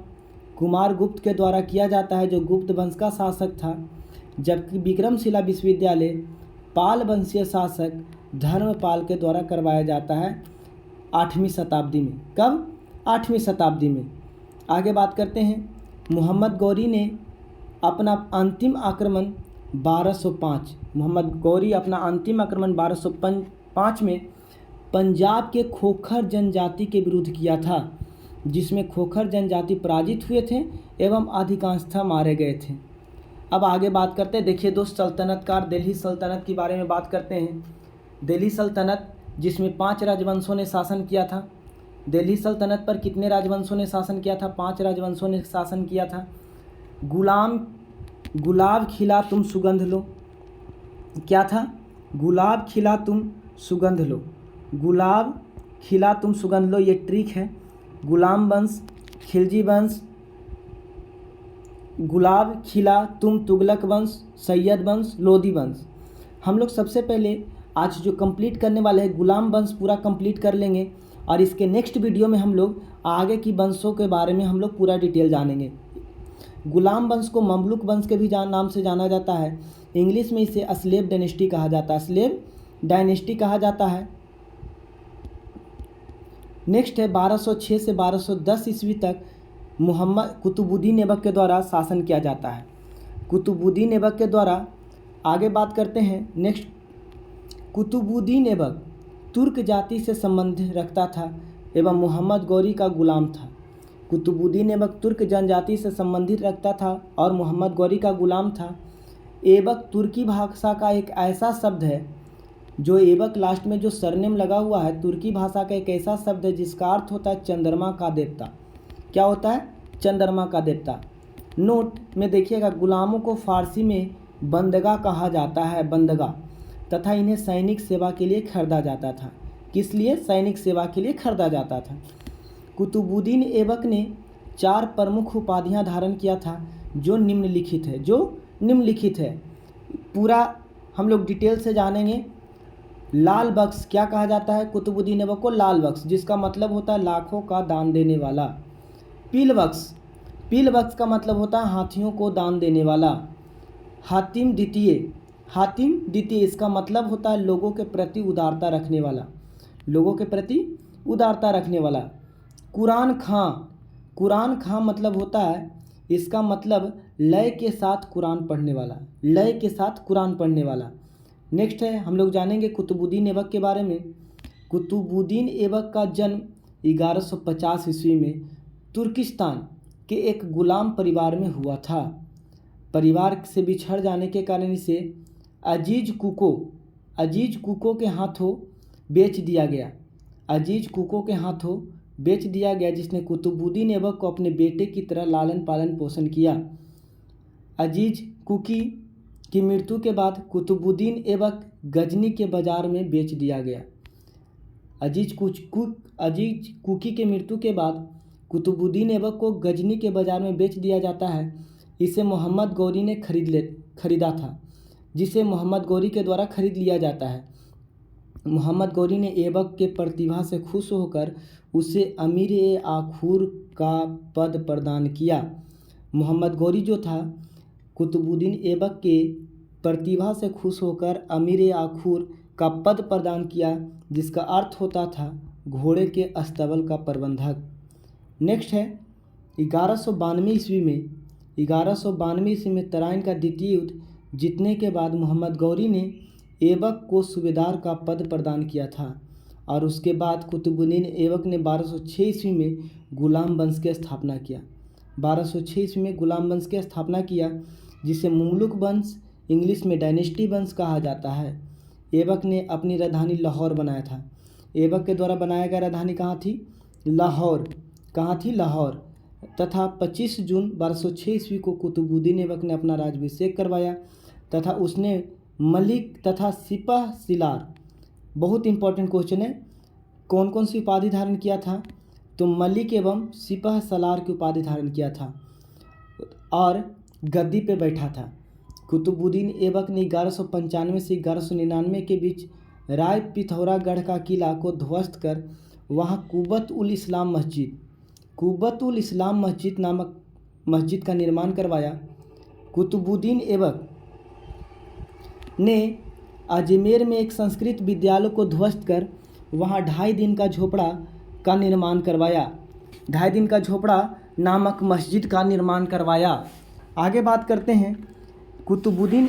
कुमारगुप्त के द्वारा किया जाता है, जो गुप्त वंश का शासक था, जबकि विक्रमशिला विश्वविद्यालय पाल वंशीय शासक धर्मपाल के द्वारा करवाया जाता है 8वीं शताब्दी में। कब? 8वीं शताब्दी में। आगे बात करते हैं मोहम्मद गौरी ने अपना अंतिम आक्रमण 1205 में पंजाब के खोखर जनजाति के विरुद्ध किया था, जिसमें खोखर जनजाति पराजित हुए थे एवं अधिकांशतः मारे गए थे। अब आगे बात करते हैं, देखिए दोस्त, सल्तनतकार दिल्ली सल्तनत के बारे में बात करते हैं। दिल्ली सल्तनत जिसमें 5 राजवंशों ने शासन किया था। दिल्ली सल्तनत पर कितने राजवंशों ने शासन किया था? 5 राजवंशों ने शासन किया था। गुलाब खिला तुम सुगंध लो। क्या था? गुलाब खिला तुम सुगंध लो। गुलाब खिला तुम सुगंध लो, ये ट्रिक है। गुलाम वंश, खिलजी वंश, गुलाब खिला तुम तुगलक वंश, सैयद वंश, लोधी वंश। हम लोग सबसे पहले आज जो कंप्लीट करने वाले हैं गुलाम वंश पूरा कंप्लीट कर लेंगे और इसके नेक्स्ट वीडियो में हम लोग आगे की वंशों के बारे में हम लोग पूरा डिटेल जानेंगे। गुलाम वंश को ममलुक वंश के भी नाम से जाना जाता है। इंग्लिश में इसे स्लेव डायनेस्टी कहा जाता है। स्लेव डायनेस्टी कहा जाता है। नेक्स्ट है 1206 से 1210 ईस्वी तक कुतुबुद्दीन ऐबक के द्वारा शासन किया जाता है। कुतुबुद्दीन ऐबक के द्वारा आगे बात करते हैं। नेक्स्ट, कुतुबुद्दीन ऐबक तुर्क जाति से संबंध रखता था एवं मोहम्मद गौरी का गुलाम था। कुतुबुद्दीन ऐबक तुर्क जनजाति से संबंधित रखता था और मोहम्मद गौरी का गुलाम था। ऐबक तुर्की भाषा का एक ऐसा शब्द है, जो ऐबक लास्ट में जो सरनेम लगा हुआ है, तुर्की भाषा का एक ऐसा शब्द है जिसका अर्थ होता है चंद्रमा का देवता। क्या होता है? चंद्रमा का देवता। नोट में देखिएगा, गुलामों को फारसी में बंदगा कहा जाता है, बंदगा, तथा इन्हें सैनिक सेवा के लिए खरीदा जाता था। किस लिए? सैनिक सेवा के लिए खरीदा जाता था। कुतुबुद्दीन ऐबक ने 4 प्रमुख उपाधियां धारण किया था, जो निम्नलिखित है। पूरा हम लोग डिटेल से जानेंगे। लाल बख्श, क्या कहा जाता है कुतुबुद्दीन ऐबक को? लाल बख्श, जिसका मतलब होता है लाखों का दान देने वाला। पील बख्श का मतलब होता है हाथियों को दान देने वाला। हातिम द्वितीय, इसका मतलब होता है लोगों के प्रति उदारता रखने वाला। कुरान खां मतलब होता है, इसका मतलब लय के साथ कुरान पढ़ने वाला। नेक्स्ट है, हम लोग जानेंगे कुतुबुद्दीन ऐबक के बारे में। कुतुबुद्दीन ऐबक का जन्म 1150 ईस्वी में तुर्किस्तान के एक गुलाम परिवार में हुआ था। परिवार से बिछड़ जाने के कारण इसे अजीज कुको के हाथों बेच दिया गया, जिसने कुतुबुद्दीन ऐबक को अपने बेटे की तरह लालन पालन पोषण किया। अजीज कुकी की मृत्यु के बाद कुतुबुद्दीन ऐबक गजनी के बाजार में बेच दिया गया। अजीज कुकी के मृत्यु के बाद कुतुबुद्दीन ऐबक को गजनी के बाजार में बेच दिया जाता है। इसे मोहम्मद गौरी ने खरीदा था। जिसे मोहम्मद गौरी के द्वारा खरीद लिया जाता है। मोहम्मद गौरी ने ऐबक के प्रतिभा से खुश होकर उसे अमीर-ए-आखूर का पद प्रदान किया। मोहम्मद गौरी जो था, कुतुबुद्दीन ऐबक के प्रतिभा से खुश होकर अमीर-ए-आखूर का पद प्रदान किया, जिसका अर्थ होता था घोड़े के अस्तबल का प्रबंधक। नेक्स्ट है 1192 ईस्वी में 1192 ईस्वी में तराइन का द्वितीय युद्ध जीतने के बाद मोहम्मद गौरी ने ऐबक को सूबेदार का पद प्रदान किया था और उसके बाद कुतुबुद्दीन ऐबक ने 1206 ईस्वी में गुलाम वंश की स्थापना किया। 1206 ईस्वी में गुलाम वंश की स्थापना किया, जिसे मुमलुक वंश, इंग्लिश में डायनेस्टी वंश कहा जाता है। ऐबक ने अपनी राजधानी लाहौर बनाया था। ऐबक के द्वारा बनाया गया राजधानी कहाँ थी? लाहौर। कहाँ थी? लाहौर। तथा 25 जून 1206 ईस्वी को कुतुबुद्दीन ऐबक ने अपना राज्याभिषेक करवाया तथा उसने मलिक तथा सिपह सिलार, बहुत इंपॉर्टेंट क्वेश्चन है, कौन कौन सी उपाधि धारण किया था? तो मलिक एवं सिपह सलार की उपाधि धारण किया था और गद्दी पे बैठा था। कुतुबुद्दीन ऐबक ने 1195 से 1199 के बीच राय पिथौरागढ़ का किला को ध्वस्त कर वहाँ कुब्बतुल इस्लाम मस्जिद नामक मस्जिद का निर्माण करवाया। कुतुबुद्दीन ऐबक ने अजमेर में एक संस्कृत विद्यालय को ध्वस्त कर वहाँ 2.5 दिन का झोपड़ा का निर्माण करवाया। 2.5 दिन का झोपड़ा नामक मस्जिद का निर्माण करवाया। आगे बात करते हैं कुतुबुद्दीन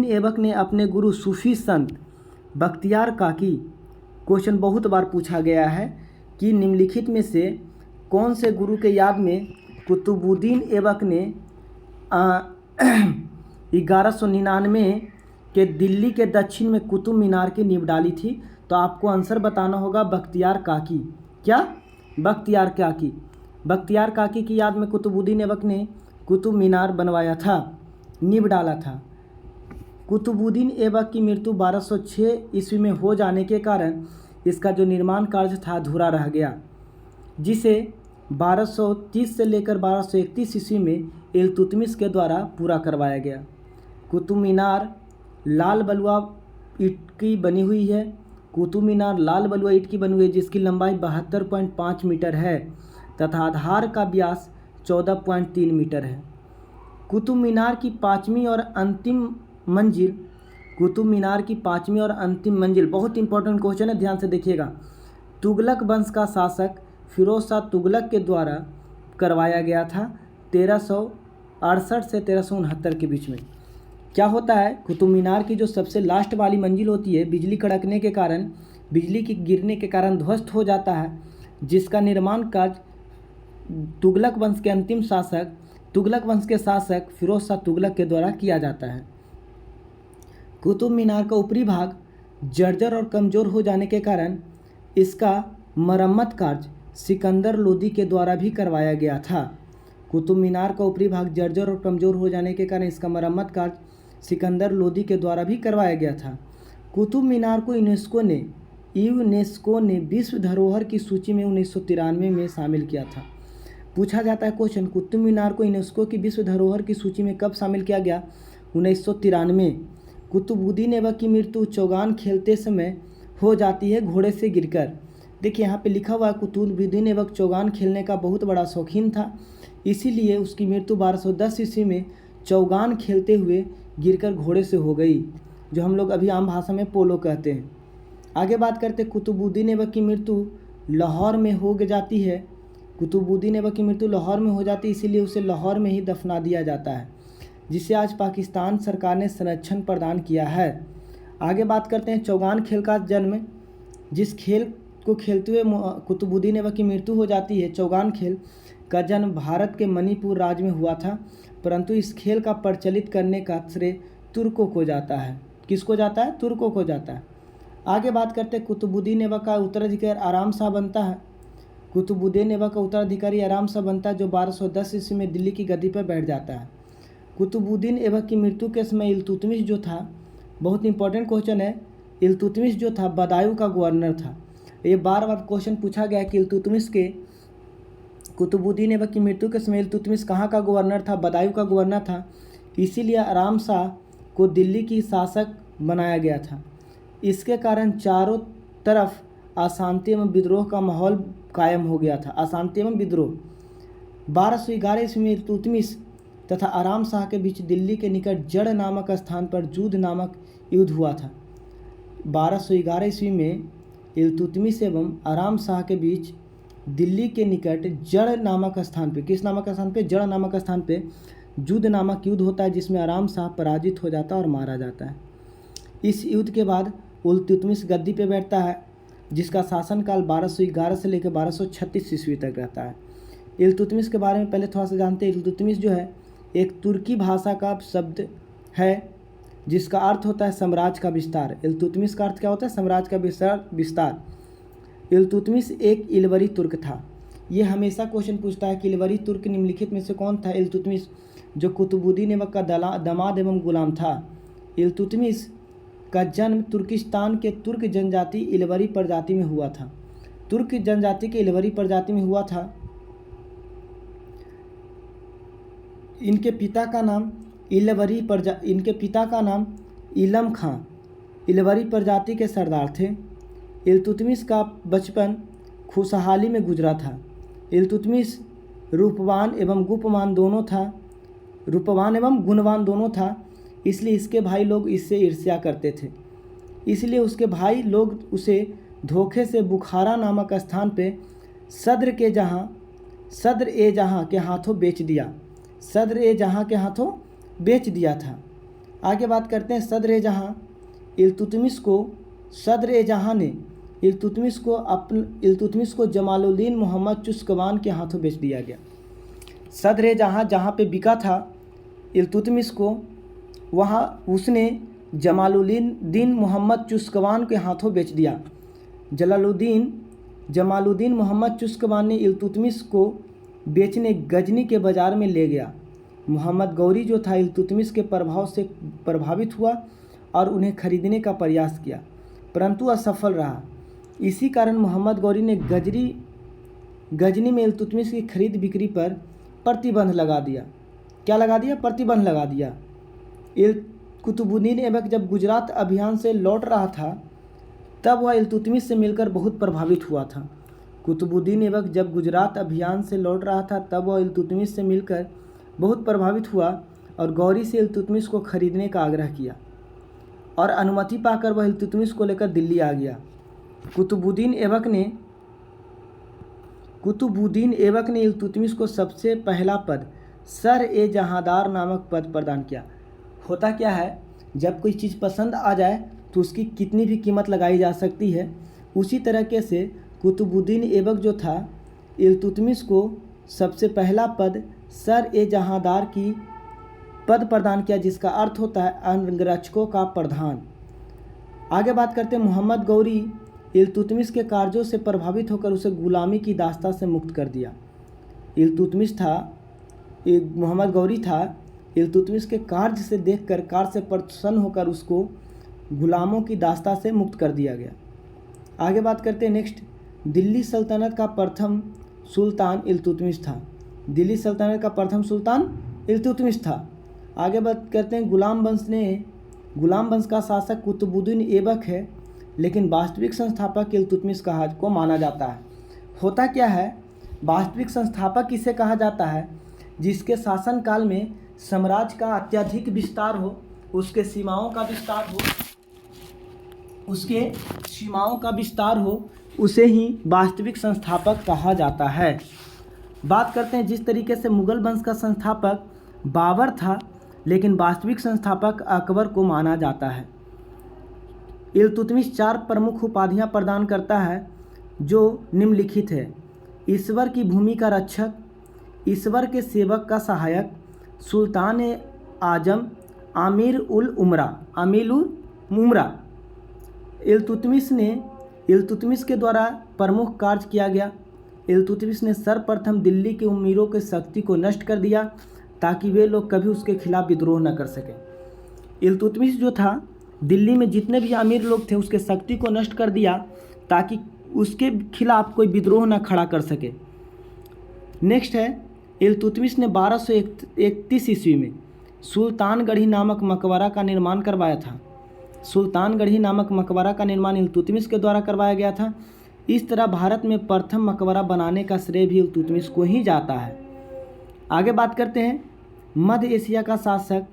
ऐबक ने अपने गुरु सूफी संत बख्तियार काकी, क्वेश्चन बहुत बार पूछा गया है कि निम्नलिखित में से कौन से गुरु के याद में कुतुबुद्दीन ऐबक ने 1199 के दिल्ली के दक्षिण में कुतुब मीनार की नींव डाली थी? तो आपको आंसर बताना होगा बख्तियार काकी। क्या? बख्तियार काकी। बख्तियार काकी की याद में कुतुबुद्दीन ऐबक ने कुतुब मीनार बनवाया था, नींव डाला था। कुतुबुद्दीन ऐबक की मृत्यु 1206 ईस्वी में हो जाने के कारण इसका जो निर्माण कार्य था अधूरा रह गया, जिसे 1230 से लेकर 1231 ईस्वी में इल्तुतमिश के द्वारा पूरा करवाया गया। कुतुब मीनार लाल बलुआ ईंट की बनी हुई है। कुतुब मीनार लाल बलुआ ईंट की बनी हुई है, जिसकी लंबाई 72.5 मीटर है तथा आधार का व्यास 14.3 मीटर है। कुतुब मीनार की पाँचवीं और अंतिम मंजिल बहुत इंपॉर्टेंट क्वेश्चन है, ध्यान से देखिएगा। तुगलक वंश का शासक फिरोज शाह तुगलक के द्वारा करवाया गया था 1368 से 1369 के बीच में। क्या होता है, कुतुब मीनार की जो सबसे लास्ट वाली मंजिल होती है, बिजली कड़कने के कारण, बिजली के गिरने के कारण ध्वस्त हो जाता है, जिसका निर्माण कार्य तुगलक वंश के शासक फिरोज शाह तुगलक के द्वारा किया जाता है। कुतुब मीनार का ऊपरी भाग जर्जर और कमज़ोर हो जाने के कारण इसका मरम्मत कार्य सिकंदर लोदी के द्वारा भी करवाया गया था। कुतुब मीनार का ऊपरी भाग जर्जर और कमज़ोर हो जाने के कारण इसका मरम्मत कार्य सिकंदर लोदी के द्वारा भी करवाया गया था। कुतुब मीनार को यूनेस्को ने विश्व धरोहर की सूची में 1993 में शामिल किया था। पूछा जाता है क्वेश्चन, कुतुब मीनार को यूनेस्को की विश्व धरोहर की सूची में कब शामिल किया गया? 1993। कुतुबुद्दीन ऐबक की मृत्यु चौगान खेलते समय हो जाती है घोड़े से गिरकर। देखिए यहाँ पे लिखा हुआ है कुतुबुद्दीन ऐबक चौगान खेलने का बहुत बड़ा शौकीन था, इसीलिए उसकी मृत्यु 1210 ईस्वी में चौगान खेलते हुए गिरकर घोड़े से हो गई, जो हम लोग अभी आम भाषा में पोलो कहते हैं। आगे बात करते हैं कुतुबुद्दीन ऐबक की मृत्यु लाहौर में हो जाती है। कुतुबुद्दीन ऐबक की मृत्यु लाहौर में हो जाती है, इसीलिए उसे लाहौर में ही दफना दिया जाता है, जिसे आज पाकिस्तान सरकार ने संरक्षण प्रदान किया है। आगे बात करते हैं चौगान खेल का जन्म। जिस खेल को खेलते हुए कुतुबुद्दीन ऐबक की मृत्यु हो जाती है, चौगान खेल का जन्म भारत के मणिपुर राज्य में हुआ था, परंतु इस खेल का प्रचलित करने का श्रेय तुर्कों को जाता है। किसको जाता है? तुर्कों को जाता है। आगे बात करते हैं कुतुबुद्दीन ऐबक का उत्तराधिकारी आराम शाह बनता है। कुतुबुद्दीन ऐबक का उत्तराधिकारी आराम शाह बनता है, जो 1210 ईस्वी में दिल्ली की गद्दी पर बैठ जाता है। कुतुबुद्दीन ऐबक की मृत्यु के समय इल्तुतमिश जो था, बहुत इंपॉर्टेंट क्वेश्चन है, इल्तुतमिश जो था बदायूं का गवर्नर था। ये बार बार क्वेश्चन पूछा गया कि कुतुबुद्दीन ऐबक की मृत्यु के समय इल्तुतमिश कहाँ का गवर्नर था? बदायूं का गवर्नर था। इसीलिए आराम शाह को दिल्ली की शासक बनाया गया था। इसके कारण चारों तरफ अशांति एवं विद्रोह का माहौल कायम हो गया था। अशांति एवं विद्रोह 1211 ईस्वी में इल्तुतमिश तथा आराम शाह के बीच दिल्ली के निकट जड़ नामक स्थान पर जूद नामक युद्ध हुआ था। 1211 ईस्वी में इल्तुतमिश एवं आराम शाह के बीच दिल्ली के निकट जड़ नामक स्थान पे, किस नामक स्थान पे? जड़ नामक स्थान पे जूद नामक युद्ध होता है, जिसमें आराम शाह पराजित हो जाता है और मारा जाता है। इस युद्ध के बाद इल्तुतमिश गद्दी पे बैठता है, जिसका शासनकाल 1211 से लेकर 1236 ईस्वी तक रहता है। इल्तुतमिश के बारे में पहले थोड़ा सा जानते हैं। इल्तुतमिश जो है एक तुर्की भाषा का शब्द है, जिसका अर्थ होता है साम्राज्य का विस्तार। इल्तुतमिश का अर्थ क्या होता है? साम्राज्य का विस्तार। इल्तुतमिश एक इलवरी तुर्क था। ये हमेशा क्वेश्चन पूछता है कि इलवरी तुर्क निम्नलिखित में से कौन था? इल्तुतमिश, जो कुतुबुद्दीन ऐबक का दामाद एवं गुलाम था। इल्तुतमिश का जन्म तुर्किस्तान के तुर्क जनजाति इलवरी प्रजाति में हुआ था। तुर्क जनजाति के इलवरी प्रजाति में हुआ था। इनके पिता का नाम इलम खां इलवरी प्रजाति के सरदार थे। इल्तुतमिश का बचपन खुशहाली में गुजरा था। इल्तुतमिश रूपवान एवं गुणवान दोनों था, इसलिए इसके भाई लोग इससे ईर्ष्या करते थे। इसलिए उसके भाई लोग उसे धोखे से बुखारा नामक स्थान पे सद्र ए जहाँ के हाथों बेच दिया था। आगे बात करते हैं सद्र ए जहाँ। इल्तुतमिश ने इल्तुतमिश को जमालुद्दीन मोहम्मद चुस्कवान के हाथों बेच दिया गया। सद्र ए जहाँ पे बिका था इल्तुतमिश को, वहाँ उसने जमालुद्दीन मोहम्मद चुस्कवान के हाथों बेच दिया। जमालुद्दीन मोहम्मद चुस्कवान ने इल्तुतमिश को बेचने गजनी के बाज़ार में ले गया। मोहम्मद गौरी जो था इल्तुतमिश के प्रभाव से प्रभावित हुआ और उन्हें खरीदने का प्रयास किया, परंतु असफल रहा। इसी कारण मोहम्मद गौरी ने गजनी में इल्तुतमिश की खरीद बिक्री पर प्रतिबंध लगा दिया। क्या लगा दिया? प्रतिबंध लगा दिया। कुतुबुद्दीन ऐबक जब गुजरात अभियान से लौट रहा था, तब वह इल्तुतमिश से मिलकर बहुत प्रभावित हुआ था। कुतुबुद्दीन ऐबक जब गुजरात अभियान से लौट रहा था, तब वह इल्तुतमिश से मिलकर बहुत प्रभावित हुआ और गौरी से इल्तुतमिश को खरीदने का आग्रह किया और अनुमति पाकर वह इल्तुतमिश को लेकर दिल्ली आ गया। कुतुबुद्दीन ऐबक ने इल्तुतमिश को सबसे पहला पद सर ए जहांदार नामक पद प्रदान किया। होता क्या है, जब कोई चीज़ पसंद आ जाए तो उसकी कितनी भी कीमत लगाई जा सकती है। उसी तरीके से कुतुबुद्दीन ऐबक जो था इल्तुतमिश को सबसे पहला पद सर ए जहांदार की पद प्रदान किया, जिसका अर्थ होता है अंगरक्षकों का प्रधान। आगे बात करते हैं मोहम्मद गौरी इल्तुतमिश के कार्यों से प्रभावित होकर उसे गुलामी की दास्ता से मुक्त कर दिया। मोहम्मद गौरी था, इल्तुतमिश के कार्य से देखकर कार्य से प्रसन्न होकर उसको गुलामों की दास्ता से मुक्त कर दिया गया। आगे बात करते हैं नेक्स्ट, दिल्ली सल्तनत का प्रथम सुल्तान इल्तुतमिश था। दिल्ली सल्तनत का प्रथम सुल्तान इल्तुतमिश था। आगे बात करते हैं गुलाम वंश का शासक कुतुबुद्दीन ऐबक है, लेकिन वास्तविक संस्थापक इल्तुतमिश को माना जाता है। होता क्या है, वास्तविक संस्थापक किसे कहा जाता है? जिसके शासनकाल में साम्राज्य का अत्यधिक विस्तार हो, उसके सीमाओं का विस्तार हो, उसे ही वास्तविक संस्थापक कहा जाता है। बात करते हैं जिस तरीके से मुगल वंश का संस्थापक बाबर था, लेकिन वास्तविक संस्थापक अकबर को माना जाता है। इल्तुतमिश 4 प्रमुख उपाधियां प्रदान करता है, जो निम्नलिखित है: ईश्वर की भूमि का रक्षक, ईश्वर के सेवक का सहायक, सुल्तान आजम, आमिर उल उमरा। इल्तुतमिश के द्वारा प्रमुख कार्य किया गया। इल्तुतमिश ने सर्वप्रथम दिल्ली के उम्मीरों की शक्ति को नष्ट कर दिया, ताकि वे लोग कभी उसके खिलाफ विद्रोह न कर सकें। इल्तुतमिश जो था, दिल्ली में जितने भी अमीर लोग थे उसके शक्ति को नष्ट कर दिया, ताकि उसके खिलाफ कोई विद्रोह न खड़ा कर सके। नेक्स्ट है, इल्तुतमिश ने 1231 ईस्वी में सुल्तानगढ़ी नामक मकबरा का निर्माण करवाया था? सुल्तानगढ़ी नामक मकबरा का निर्माण इल्तुतमिश के द्वारा करवाया गया था। इस तरह भारत में प्रथम मकबरा बनाने का श्रेय भी इल्तुतमिश को ही जाता है। आगे बात करते हैं, मध्य एशिया का शासक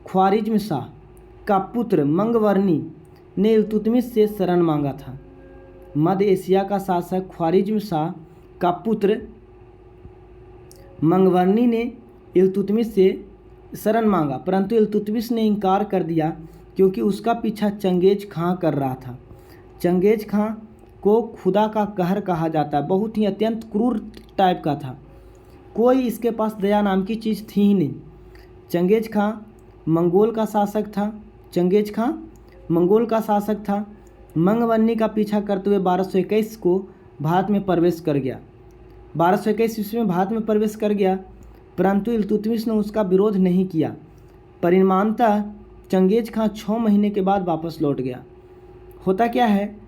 ख्वारिज्म शाह का पुत्र मंगवर्णी ने इल्तुतमिश से शरण मांगा था। मध्य एशिया का शासक ख्वारिज्म शाह का पुत्र मंगवर्णी ने इल्तुतमिश से शरण मांगा, परंतु इल्तुतमिश ने इनकार कर दिया क्योंकि उसका पीछा चंगेज खां कर रहा था। चंगेज खां को खुदा का कहर कहा जाता है, बहुत ही अत्यंत क्रूर टाइप का था। कोई इसके पास दया नाम की चीज़ थी ही नहीं। चंगेज खां मंगोल का शासक था। चंगेज खां मंगोल का शासक था। मंगवर्णी का पीछा करते हुए 1221 को भारत में प्रवेश कर गया। 1221 ईस्वी में भारत में प्रवेश कर गया, परंतु इल्तुतमिश ने उसका विरोध नहीं किया। परिणामतः चंगेज खां 6 महीने के बाद वापस लौट गया। होता क्या है,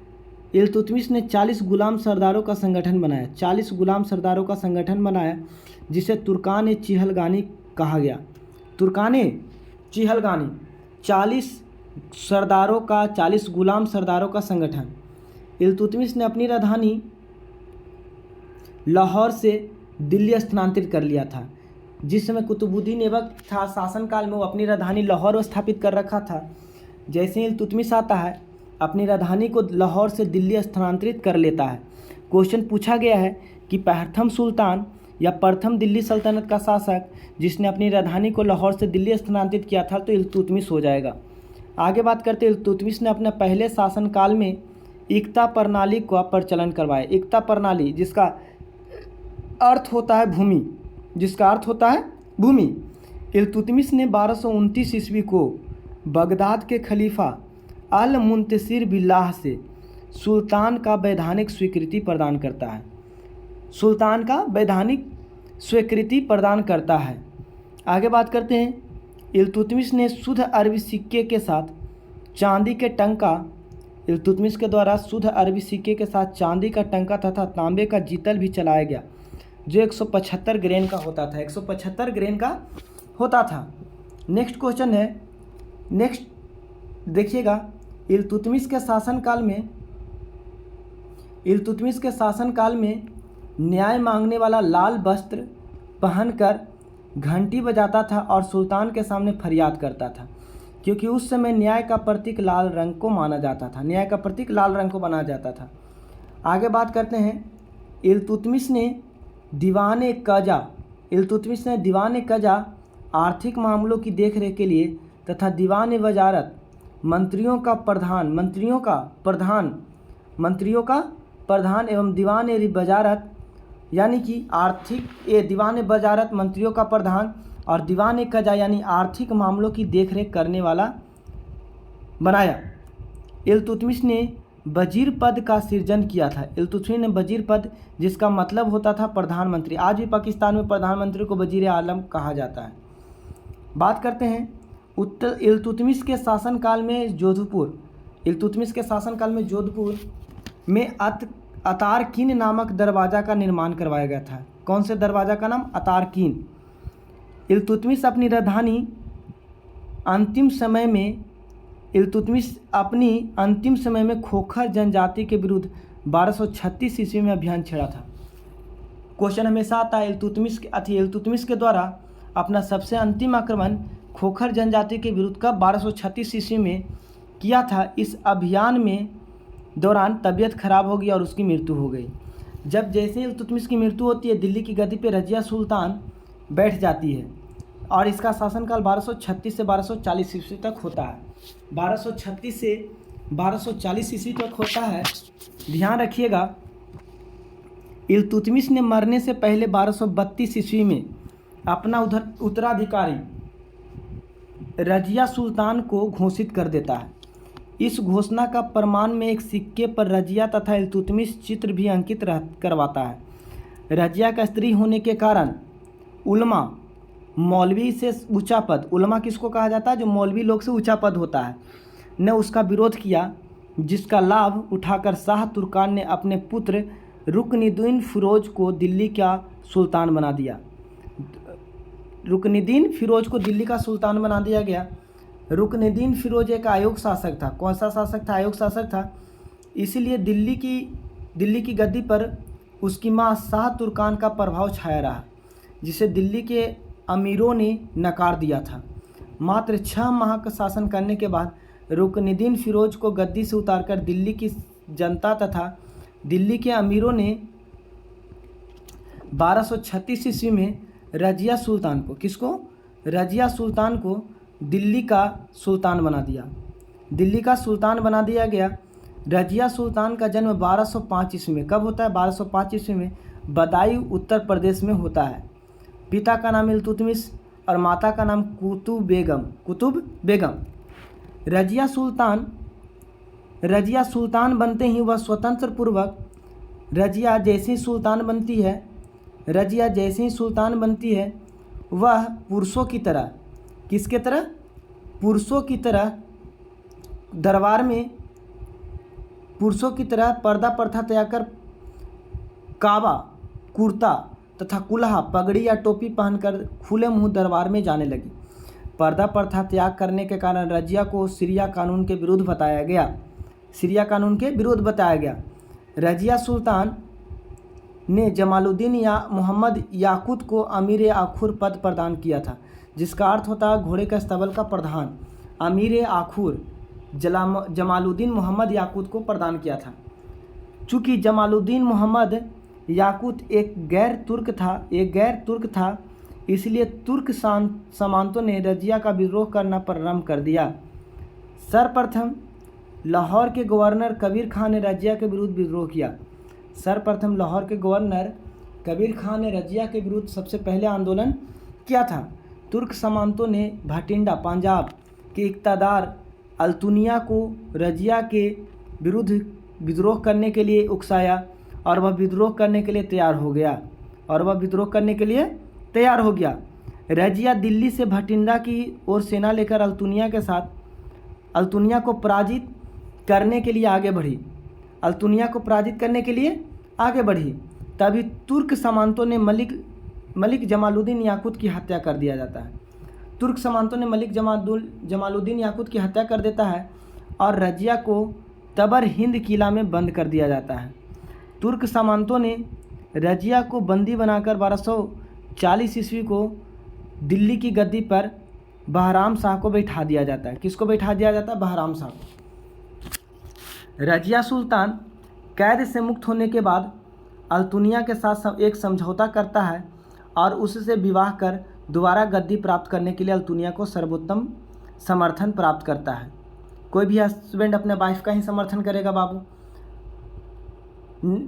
इल्तुतमिश ने 40 गुलाम सरदारों का संगठन बनाया। 40 गुलाम सरदारों का संगठन बनाया जिसे तुर्कान चिहलगानी कहा गया। तुर्कान चिहलगानी 40 सरदारों का, 40 गुलाम सरदारों का संगठन। इल्तुतमिश ने अपनी राजधानी लाहौर से दिल्ली स्थानांतरित कर लिया था। जिस समय कुतुबुद्दीन ऐबक था शासनकाल में, वो अपनी राजधानी लाहौर स्थापित कर रखा था। जैसे ही इल्तुतमिश आता है, अपनी राजधानी को लाहौर से दिल्ली स्थानांतरित कर लेता है। क्वेश्चन पूछा गया है कि प्रथम सुल्तान या प्रथम दिल्ली सल्तनत का शासक जिसने अपनी राजधानी को लाहौर से दिल्ली स्थानांतरित किया था, तो इल्तुतमिश हो जाएगा। आगे बात करते हैं, इल्तुतमिश ने अपने पहले शासनकाल में एकता प्रणाली का प्रचलन करवाया। एकता प्रणाली जिसका अर्थ होता है भूमि, जिसका अर्थ होता है भूमि। इल्तुतमिश ने 1229 ईस्वी को बगदाद के खलीफा अल मुंतसिर बिल्लाह से सुल्तान का वैधानिक स्वीकृति प्रदान करता है। सुल्तान का वैधानिक स्वीकृति प्रदान करता है। आगे बात करते हैं, इल्तुतमिश ने शुद्ध अरबी सिक्के के साथ चांदी के टंका, इल्तुतमिश के द्वारा शुद्ध अरबी सिक्के के साथ चांदी का टंका तथा तांबे का जीतल भी चलाया गया, जो 175 ग्रेन का होता था। 175 ग्रेन का होता था। नेक्स्ट क्वेश्चन है, नेक्स्ट देखिएगा, इल्तुतमिश के शासनकाल में न्याय मांगने वाला लाल वस्त्र पहनकर घंटी बजाता था और सुल्तान के सामने फरियाद करता था, क्योंकि उस समय न्याय का प्रतीक लाल रंग को माना जाता था। न्याय का प्रतीक लाल रंग को माना जाता था। आगे बात करते हैं, इल्तुतमिश ने दीवान कजा आर्थिक मामलों की देखरेख के लिए तथा दीवान वजारत मंत्रियों का प्रधान एवं दीवान वजारत यानी कि दीवान वजारत मंत्रियों का प्रधान और दीवान कजा यानी आर्थिक मामलों की देखरेख करने वाला बनाया। इल्तुतमिश ने वजीर पद का सृजन किया था। इल्तुतमिश ने वजीर पद, जिसका मतलब होता था प्रधानमंत्री। आज भी पाकिस्तान में प्रधानमंत्री को वजीर आलम कहा जाता है। बात करते हैं इल्तुतमिश के शासनकाल में जोधपुर में अतारकीन नामक दरवाज़ा का निर्माण करवाया गया था। कौन से दरवाज़ा का नाम? अतारकीन। इल्तुतमिश अपनी अंतिम समय में खोखर जनजाति के विरुद्ध 1236 ईस्वी में अभियान छेड़ा था। क्वेश्चन हमेशा आता है, इल्तुतमिश के द्वारा अपना सबसे अंतिम आक्रमण खोखर जनजाति के विरुद्ध कब 1236 ईस्वी में किया था। इस अभियान में दौरान तबीयत खराब हो गई और उसकी मृत्यु हो गई। जब जैसे ही इल्तुतमिश की मृत्यु होती है, दिल्ली की गद्दी पे रजिया सुल्तान बैठ जाती है और इसका शासनकाल 1236 से 1240 ईस्वी तक होता है। 1236 से 1240 ईस्वी तक होता है। ध्यान रखिएगा, इल्तुतमिश ने मरने से पहले 1232 ईस्वी में अपना उत्तराधिकारी रजिया सुल्तान को घोषित कर देता है। इस घोषणा का प्रमाण में एक सिक्के पर रजिया तथा इल्तुतमिश चित्र भी अंकित करवाता है। रजिया का स्त्री होने के कारण उलमा, मौलवी से ऊंचा पद, उलमा किसको कहा जाता है? जो मौलवी लोग से ऊंचा पद होता है, ने उसका विरोध किया, जिसका लाभ उठाकर शाह तुर्कान ने अपने पुत्र रुकनुद्दीन फिरोज को दिल्ली का सुल्तान बना दिया। रुकनुद्दीन फिरोज को दिल्ली का सुल्तान बना दिया गया। रुकनुद्दीन फिरोज एक आयोग शासक था। कौन सा शासक था? आयोग शासक था। इसीलिए दिल्ली की गद्दी पर उसकी मां शाह तुर्कान का प्रभाव छाया रहा, जिसे दिल्ली के अमीरों ने नकार दिया था। मात्र 6 माह का शासन करने के बाद रुकनुद्दीन फिरोज को गद्दी से उतारकर दिल्ली की जनता तथा दिल्ली के अमीरों ने 1236 ईस्वी में रजिया सुल्तान को, किसको? रजिया सुल्तान को दिल्ली का सुल्तान बना दिया। दिल्ली का सुल्तान बना दिया गया। रजिया सुल्तान का जन्म 1205 ईस्वी में, कब होता है? 1205 ईस्वी में बदायूं उत्तर प्रदेश में होता है। पिता का नाम इल्तुतमिश और माता का नाम कुतुब बेगम। रजिया सुल्तान बनते ही वह स्वतंत्र पूर्वक रजिया जैसी सुल्तान बनती है वह पुरुषों की तरह, किसके तरह? पुरुषों की तरह दरबार में पुरुषों की तरह पर्दा प्रथा त्याग कर काबा, कुर्ता तथा कुल्हा, पगड़ी या टोपी पहनकर खुले मुंह दरबार में जाने लगी। पर्दा प्रथा त्याग करने के कारण रजिया को शरिया कानून के विरुद्ध बताया गया। रजिया सुल्तान ने जमालुद्दीन या मोहम्मद याकूत को अमीर आखुर पद प्रदान किया था, जिसका अर्थ होता है घोड़े के स्तबल का प्रधान। अमीर आखुर जमालुद्दीन मोहम्मद याकूत को प्रदान किया था। चूँकि जमालुद्दीन मोहम्मद याकूत एक गैर तुर्क था, इसलिए तुर्क सामंतों ने रजिया का विद्रोह करना प्रारंभ कर दिया। सर्वप्रथम लाहौर के गवर्नर कबीर खान ने रजिया के विरुद्ध विद्रोह किया। लाहौर के गवर्नर कबीर खान ने रजिया के विरुद्ध सबसे पहले आंदोलन किया था। तुर्क सामंतों ने भटिंडा, पंजाब के इक़्तिदार अल्तुनिया को रजिया के विरुद्ध विद्रोह करने के लिए उकसाया और वह विद्रोह करने के लिए तैयार हो गया। रजिया दिल्ली से भटिंडा की ओर सेना लेकर अल्तुनिया को पराजित करने के लिए आगे बढ़ी। तभी तुर्क सामंतों ने मलिक जमालुद्दीन याकूत की हत्या कर दिया जाता है। तुर्क सामंतों ने मलिक जमालुद्दीन याकूत की हत्या कर देता है और रजिया को तबर हिंद किला में बंद कर दिया जाता है। तुर्क सामंतों ने रजिया को बंदी बनाकर 1240 ईस्वी को दिल्ली की गद्दी पर बहराम शाह को बैठा दिया जाता है। किसको बैठा दिया जाता है? बहराम शाह को। रजिया सुल्तान कैद से मुक्त होने के बाद अल्तुनिया के साथ एक समझौता करता है और उससे विवाह कर दोबारा गद्दी प्राप्त करने के लिए अल्तुनिया को सर्वोत्तम समर्थन प्राप्त करता है। कोई भी हस्बैंड अपने वाइफ का ही समर्थन करेगा बाबू।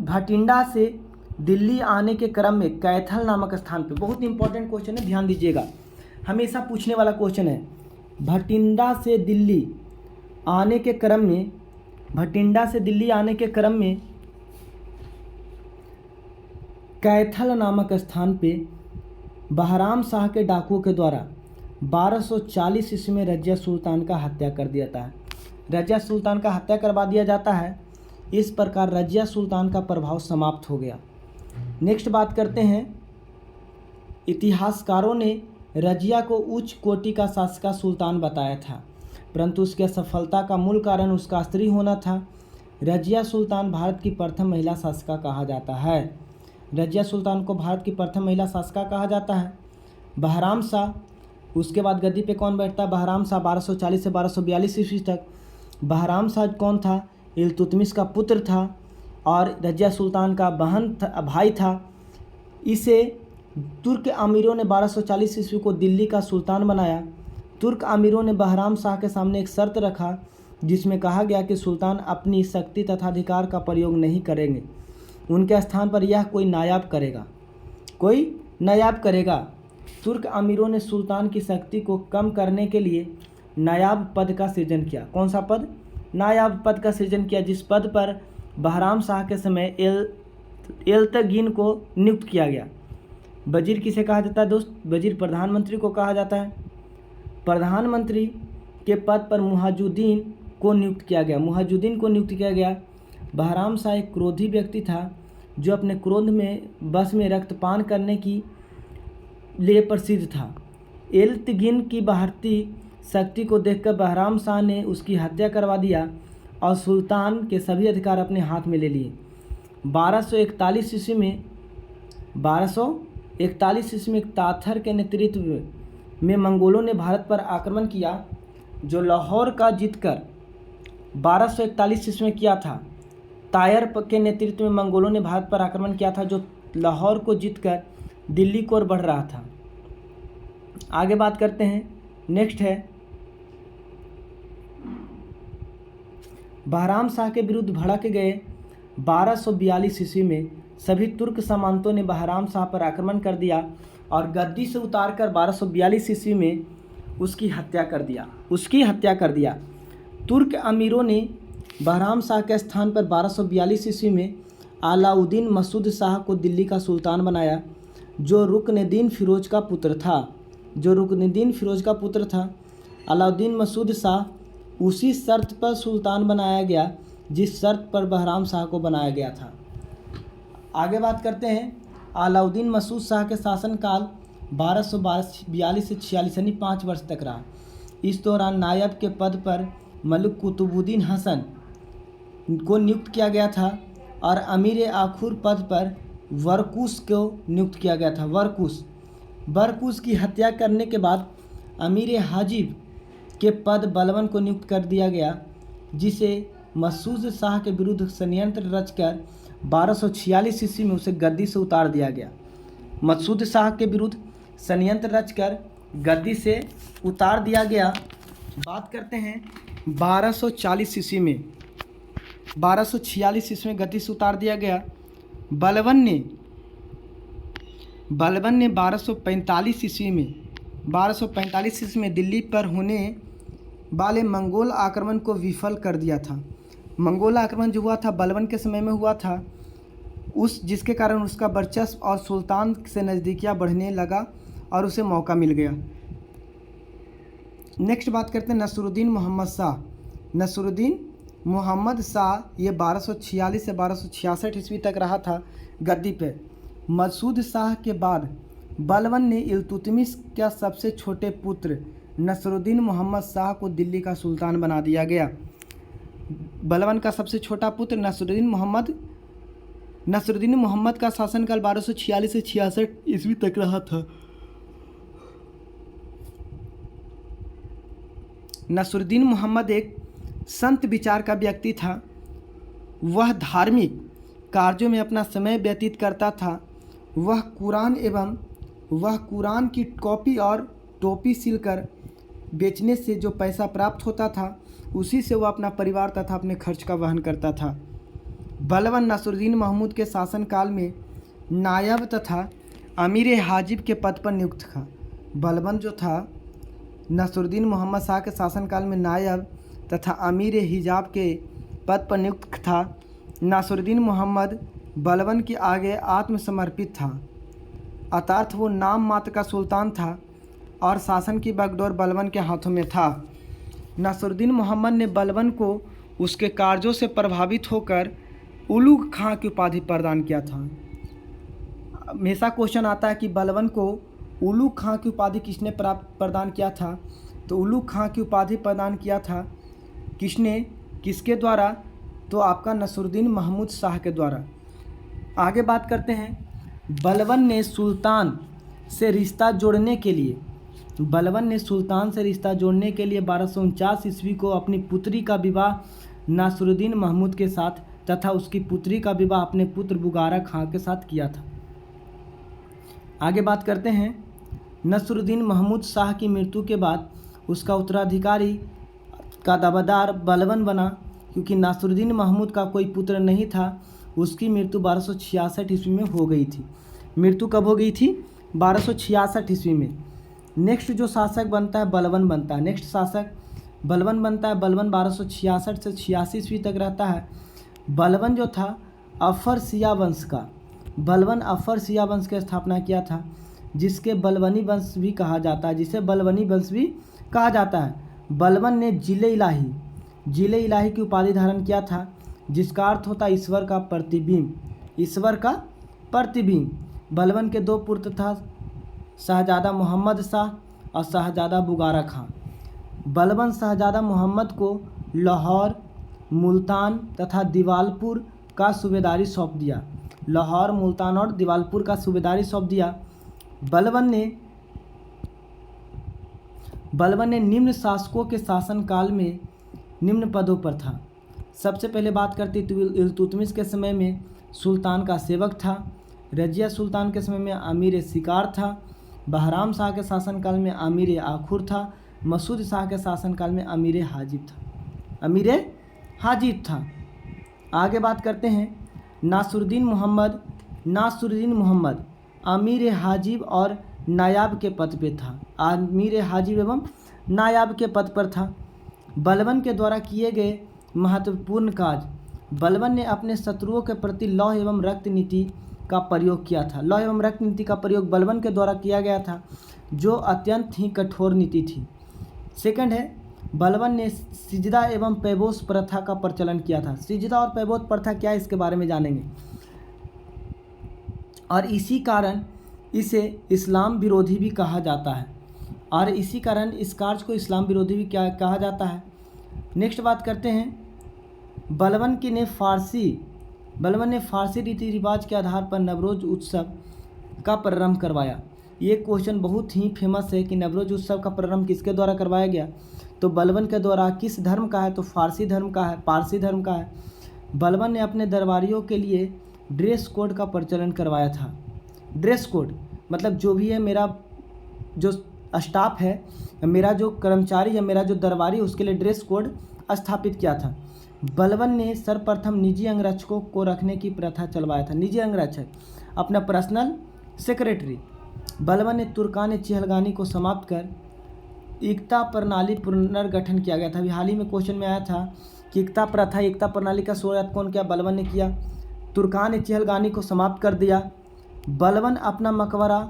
भटिंडा से दिल्ली आने के क्रम में कैथल नामक स्थान पे, बहुत इंपॉर्टेंट क्वेश्चन है, ध्यान दीजिएगा, हमेशा पूछने वाला क्वेश्चन है। भटिंडा से दिल्ली आने के क्रम में कैथल नामक स्थान पे बहराम शाह के डाकुओं के द्वारा 1240 ईस्वी में रजिया सुल्तान का हत्या कर दिया जाता है। रजिया सुल्तान का हत्या करवा दिया जाता है। इस प्रकार रजिया सुल्तान का प्रभाव समाप्त हो गया। नेक्स्ट बात करते हैं, इतिहासकारों ने रजिया को उच्च कोटि का शासका सुल्तान बताया था, परंतु उसकी असफलता का मूल कारण उसका स्त्री होना था। रजिया सुल्तान भारत की प्रथम महिला शासका कहा जाता है। रजिया सुल्तान को भारत की प्रथम महिला शासका कहा जाता है। बहराम शाह, उसके बाद गद्दी पे कौन बैठता है? बहराम शाह 1240 से 1242 ईस्वी तक। बहराम शाह कौन था? इल्तुतमिश का पुत्र था और रजिया सुल्तान का भाई था। इसे तुर्क अमीरों ने 1240 ईस्वी को दिल्ली का सुल्तान बनाया। तुर्क अमीरों ने बहराम शाह के सामने एक शर्त रखा, जिसमें कहा गया कि सुल्तान अपनी शक्ति तथा अधिकार का प्रयोग नहीं करेंगे, उनके स्थान पर यह कोई नायाब करेगा। तुर्क अमीरों ने सुल्तान की शक्ति को कम करने के लिए नायाब पद का सृजन किया। कौन सा पद? नायाब पद का सृजन किया, जिस पद पर बहराम शाह के समय एल्तगिन को नियुक्त किया गया। वजीर किसे कहा जाता है दोस्त? वजीर प्रधानमंत्री को कहा जाता है। प्रधानमंत्री के पद पर मुहाजुद्दीन को नियुक्त किया गया। बहराम शाह एक क्रोधी व्यक्ति था, जो अपने क्रोध में बस में रक्तपान करने की लिए प्रसिद्ध था। एल्त्तगिन की बढ़ती शक्ति को देखकर बहराम शाह ने उसकी हत्या करवा दिया और सुल्तान के सभी अधिकार अपने हाथ में ले लिए। 1241 ईस्वी में ताथर के नेतृत्व में मंगोलों ने भारत पर आक्रमण किया, जो लाहौर का जीतकर 1241 ईस्वी में किया था। तायर के नेतृत्व में मंगोलों ने भारत पर आक्रमण किया था, जो लाहौर को जीतकर दिल्ली की ओर बढ़ रहा था। आगे बात करते हैं, नेक्स्ट है बहराम शाह के विरुद्ध भड़क गए 1242 ईस्वी में सभी तुर्क सामंतों ने बहराम शाह पर आक्रमण कर दिया और गद्दी से उतारकर 1242 ईस्वी में उसकी हत्या कर दिया। तुर्क अमीरों ने बहराम शाह के स्थान पर 1242 ईस्वी में अलाउद्दीन मसूद शाह को दिल्ली का सुल्तान बनाया, जो रुकनुद्दीन फिरोज का पुत्र था। अलाउद्दीन मसूद शाह उसी शर्त पर सुल्तान बनाया गया जिस शर्त पर बहराम शाह को बनाया गया था। आगे बात करते हैं, अलाउद्दीन मसूद शाह के शासनकाल 1242 से 46 यानी 5 वर्ष तक रहा। इस दौरान नायब के पद पर मलिक कुतुबुद्दीन हसन को नियुक्त किया गया था और अमीर आखुर पद पर वरकुस को नियुक्त किया गया था। बरकुस की हत्या करने के बाद अमीर हाजिब के पद बलबन को नियुक्त कर दिया गया, जिसे मसूद शाह के विरुद्ध षड्यंत्र रचकर 1246 ईस्वी में उसे गद्दी से उतार दिया गया। मसूद शाह के विरुद्ध षड्यंत्र रचकर गद्दी से उतार दिया गया। बात करते हैं 1246 ईस्वी में गद्दी से उतार दिया गया। बलबन ने 1245 ईस्वी में दिल्ली पर होने वाले मंगोल आक्रमण को विफल कर दिया था। मंगोल आक्रमण जो हुआ था बलबन के समय में हुआ था, जिसके कारण उसका वर्चस्व और सुल्तान से नज़दीकियाँ बढ़ने लगा और उसे मौका मिल गया। नेक्स्ट बात करते हैं नसरुद्दीन मोहम्मद शाह ये 1246 से 1266 ईस्वी तक रहा था गद्दी पे। मसूद शाह के बाद बलबन ने इल्तुतमिश का सबसे छोटे पुत्र नसरुद्दीन मोहम्मद शाह को दिल्ली का सुल्तान बना दिया गया। बलबन का सबसे छोटा पुत्र नसरुद्दीन मोहम्मद का शासनकाल 1246 से 66 ईस्वी तक रहा था। नसरुद्दीन मोहम्मद एक संत विचार का व्यक्ति था। वह धार्मिक कार्यों में अपना समय व्यतीत करता था। वह कुरान की कॉपी और टोपी सिलकर बेचने से जो पैसा प्राप्त होता था, उसी से वह अपना परिवार तथा अपने खर्च का वहन करता था। बलबन नसरुद्दीन महमूद के शासनकाल में नायब तथा अमीर हाजिब के पद पर नियुक्त था। बलबन जो था नसरुद्दीन मोहम्मद शाह के शासनकाल में नायब तथा अमीर हिजाब के पद पर नियुक्त था। नसरुद्दीन मोहम्मद बलबन के आगे आत्मसमर्पित था, अर्थात वो नाम मात्र का सुल्तान था और शासन की बागडोर बलबन के हाथों में था। नसरुद्दीन मोहम्मद ने बलबन को उसके कार्यों से प्रभावित होकर उलू खां की उपाधि प्रदान किया था। हमेशा क्वेश्चन आता है कि बलबन को उलू खां की उपाधि किसने प्रदान किया था, तो उलू खां की उपाधि प्रदान किया था किसके द्वारा, तो आपका नसरुद्दीन महमूद शाह के द्वारा। आगे बात करते हैं, बलबन ने सुल्तान से रिश्ता जोड़ने के लिए 1249 ईस्वी को अपनी पुत्री का विवाह नसरुद्दीन महमूद के साथ तथा उसकी पुत्री का विवाह अपने पुत्र बुगारा खां के साथ किया था। आगे बात करते हैं, नसरुद्दीन महमूद शाह की मृत्यु के बाद उसका उत्तराधिकारी का दावेदार बलबन बना। क्योंकि नसरुद्दीन महमूद का कोई पुत्र नहीं था, उसकी मृत्यु 1266 ईस्वी में हो गई थी। मृत्यु कब हो गई थी? 1266 ईस्वी में। नेक्स्ट जो शासक बनता है बलबन बनता है। नेक्स्ट शासक बलबन बनता है। बलबन 1266 से 86 ईस्वी तक रहता है। बलबन जो था अफर सिया वंश का, बलबन अफर सिया वंश की स्थापना किया था, जिसे बलबनी वंश भी कहा जाता है। बलबन ने जिले इलाही की उपाधि धारण किया था, जिसका अर्थ होता है ईश्वर का प्रतिबिंब। बलबन के दो पुत्र था, शहजादा मोहम्मद शाह और शहजादा बुगारा खां। बलबन शहजादा मोहम्मद को लाहौर, मुल्तान तथा दिवालपुर का सूबेदारी सौंप दिया। लाहौर, मुल्तान और दिवालपुर का सूबेदारी सौंप दिया। बलबन ने निम्न शासकों के शासनकाल में निम्न पदों पर था। सबसे पहले बात करते इल्तुतमिश के समय में सुल्तान का सेवक था। रजिया सुल्तान के समय में अमीर शिकार था। बहराम शाह के शासनकाल में अमीर आखुर था। मसूद शाह के शासनकाल में अमीर हाजिब था। आगे बात करते हैं नासरुद्दीन मोहम्मद अमीर हाजिब और नायाब के पद पे था। अमीर हाजिब एवं नायाब के पद पर था। बलबन के द्वारा किए गए महत्वपूर्ण कार्य। बलबन ने अपने शत्रुओं के प्रति लौह एवं रक्त नीति का प्रयोग किया था। लौह एवं रक्त नीति का प्रयोग बलबन के द्वारा किया गया था, जो अत्यंत ही कठोर नीति थी। सेकंड है, बलबन ने सिजदा एवं पैबोस प्रथा का प्रचलन किया था। सिजदा और पैबोस प्रथा क्या है, इसके बारे में जानेंगे। और इसी कारण इसे इस्लाम विरोधी भी कहा जाता है। और इसी कारण इस कार्य को इस्लाम विरोधी भी क्या कहा जाता है। नेक्स्ट बात करते हैं, बलबन ने फारसी रीति रिवाज के आधार पर नवरोज उत्सव का प्रारंभ करवाया। ये क्वेश्चन बहुत ही फेमस है कि नवरोज उत्सव का प्रारंभ किसके द्वारा करवाया गया, तो बलबन के द्वारा। किस धर्म का है, तो पारसी धर्म का है। बलबन ने अपने दरबारियों के लिए ड्रेस कोड का प्रचलन करवाया था। ड्रेस कोड मतलब जो भी है, मेरा जो स्टाफ है, मेरा जो कर्मचारी है, मेरा जो दरबारी, उसके लिए ड्रेस कोड स्थापित किया था। बलबन ने सर्वप्रथम निजी अंगरक्षकों को रखने की प्रथा चलवाया था। निजी अंगरक्षक, अपना पर्सनल सेक्रेटरी। बलबन ने तुर्कान चहलगानी को समाप्त कर एकता प्रणाली पुनर्गठन किया गया था। अभी हाल ही में क्वेश्चन में आया था कि एकता प्रणाली का शुरुआत कौन किया, बलबन ने किया। तुर्कान चहलगानी को समाप्त कर दिया। बलबन अपना मकबरा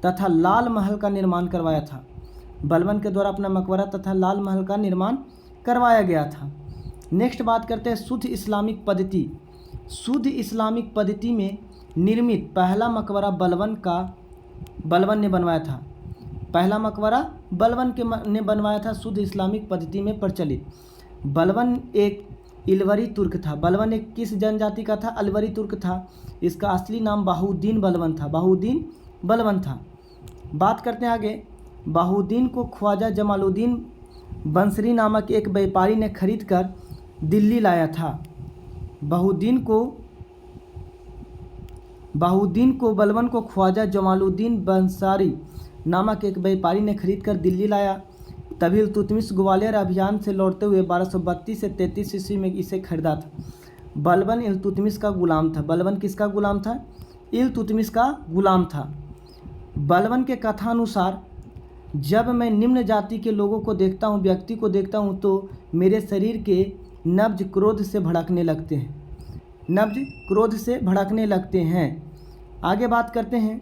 तथा लाल महल का निर्माण करवाया था। बलबन के द्वारा अपना मकबरा तथा लाल महल का निर्माण करवाया गया था। नेक्स्ट बात करते हैं शुद्ध इस्लामिक पद्धति। शुद्ध इस्लामिक पद्धति में निर्मित पहला मकबरा बलबन ने बनवाया था। पहला मकबरा बलबन ने बनवाया था, शुद्ध इस्लामिक पद्धति में प्रचलित। बलबन एक इलवरी तुर्क था। बलबन एक किस जनजाति का था, अलवरी तुर्क था। इसका असली नाम बहाउद्दीन बलबन था। बात करते हैं आगे। बहाउद्दीन को ख्वाजा जमालुद्दीन बंसरी नामक एक व्यापारी ने खरीद कर दिल्ली लाया था। बहाउद्दीन को बलबन को ख्वाजा जमालुद्दीन बंसारी नामक एक व्यापारी ने खरीद कर दिल्ली लाया। तभी इल्तुतमिश ग्वालियर अभियान से लौटते हुए 1232 से 33 ईस्वी में इसे खरीदा था। बलबन इल्तुतमिश का गुलाम था। बलबन किसका गुलाम था, इल्तुतमिश का गुलाम था। बलबन के कथानुसार, जब मैं निम्न जाति के लोगों को देखता हूँ, व्यक्ति को देखता हूँ, तो मेरे शरीर के नब्ज क्रोध से भड़कने लगते हैं। आगे बात करते हैं।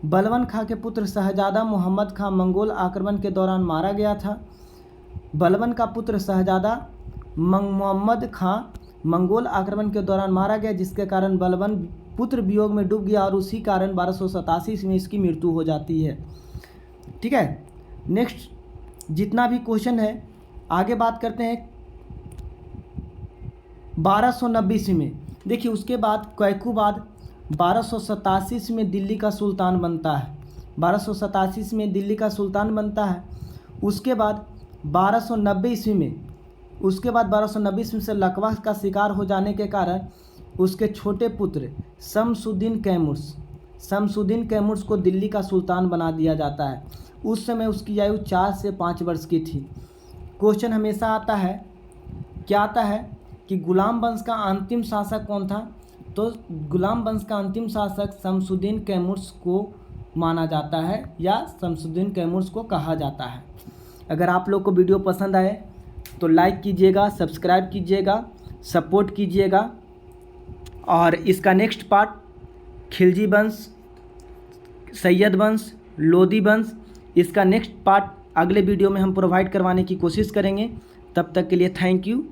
बलबन खां के पुत्र शहजादा मोहम्मद खां मंगोल आक्रमण के दौरान मारा गया था। बलबन का पुत्र शहजादा मोहम्मद खां मंगोल आक्रमण के दौरान मारा गया, जिसके कारण बलबन पुत्र वियोग में डूब गया और उसी कारण 1287 में इसकी मृत्यु हो जाती है। ठीक है, नेक्स्ट जितना भी क्वेश्चन है आगे बात करते हैं। 1290 ईस्वी में देखिए, उसके बाद कैकूबाद 1287 में दिल्ली का सुल्तान बनता है। 1287 में दिल्ली का सुल्तान बनता है। उसके बाद 1290 ईस्वी से लकवा का शिकार हो जाने के कारण उसके छोटे पुत्र शमसुद्दीन कैमूर्स को दिल्ली का सुल्तान बना दिया जाता है। उस समय उसकी आयु 4 से 5 वर्ष की थी। क्वेश्चन हमेशा आता है, क्या आता है कि गुलाम वंश का अंतिम शासक कौन था, तो गुलाम वंश का अंतिम शासक शमसुद्दीन कैमूर्स को माना जाता है या शमसुद्दीन कैमूर्स को कहा जाता है। अगर आप लोग को वीडियो पसंद आए तो लाइक कीजिएगा, सब्सक्राइब कीजिएगा, सपोर्ट कीजिएगा। और इसका नेक्स्ट पार्ट खिलजी वंश, सैयद वंश, लोदी वंश, इसका नेक्स्ट पार्ट अगले वीडियो में हम प्रोवाइड करवाने की कोशिश करेंगे। तब तक के लिए थैंक यू।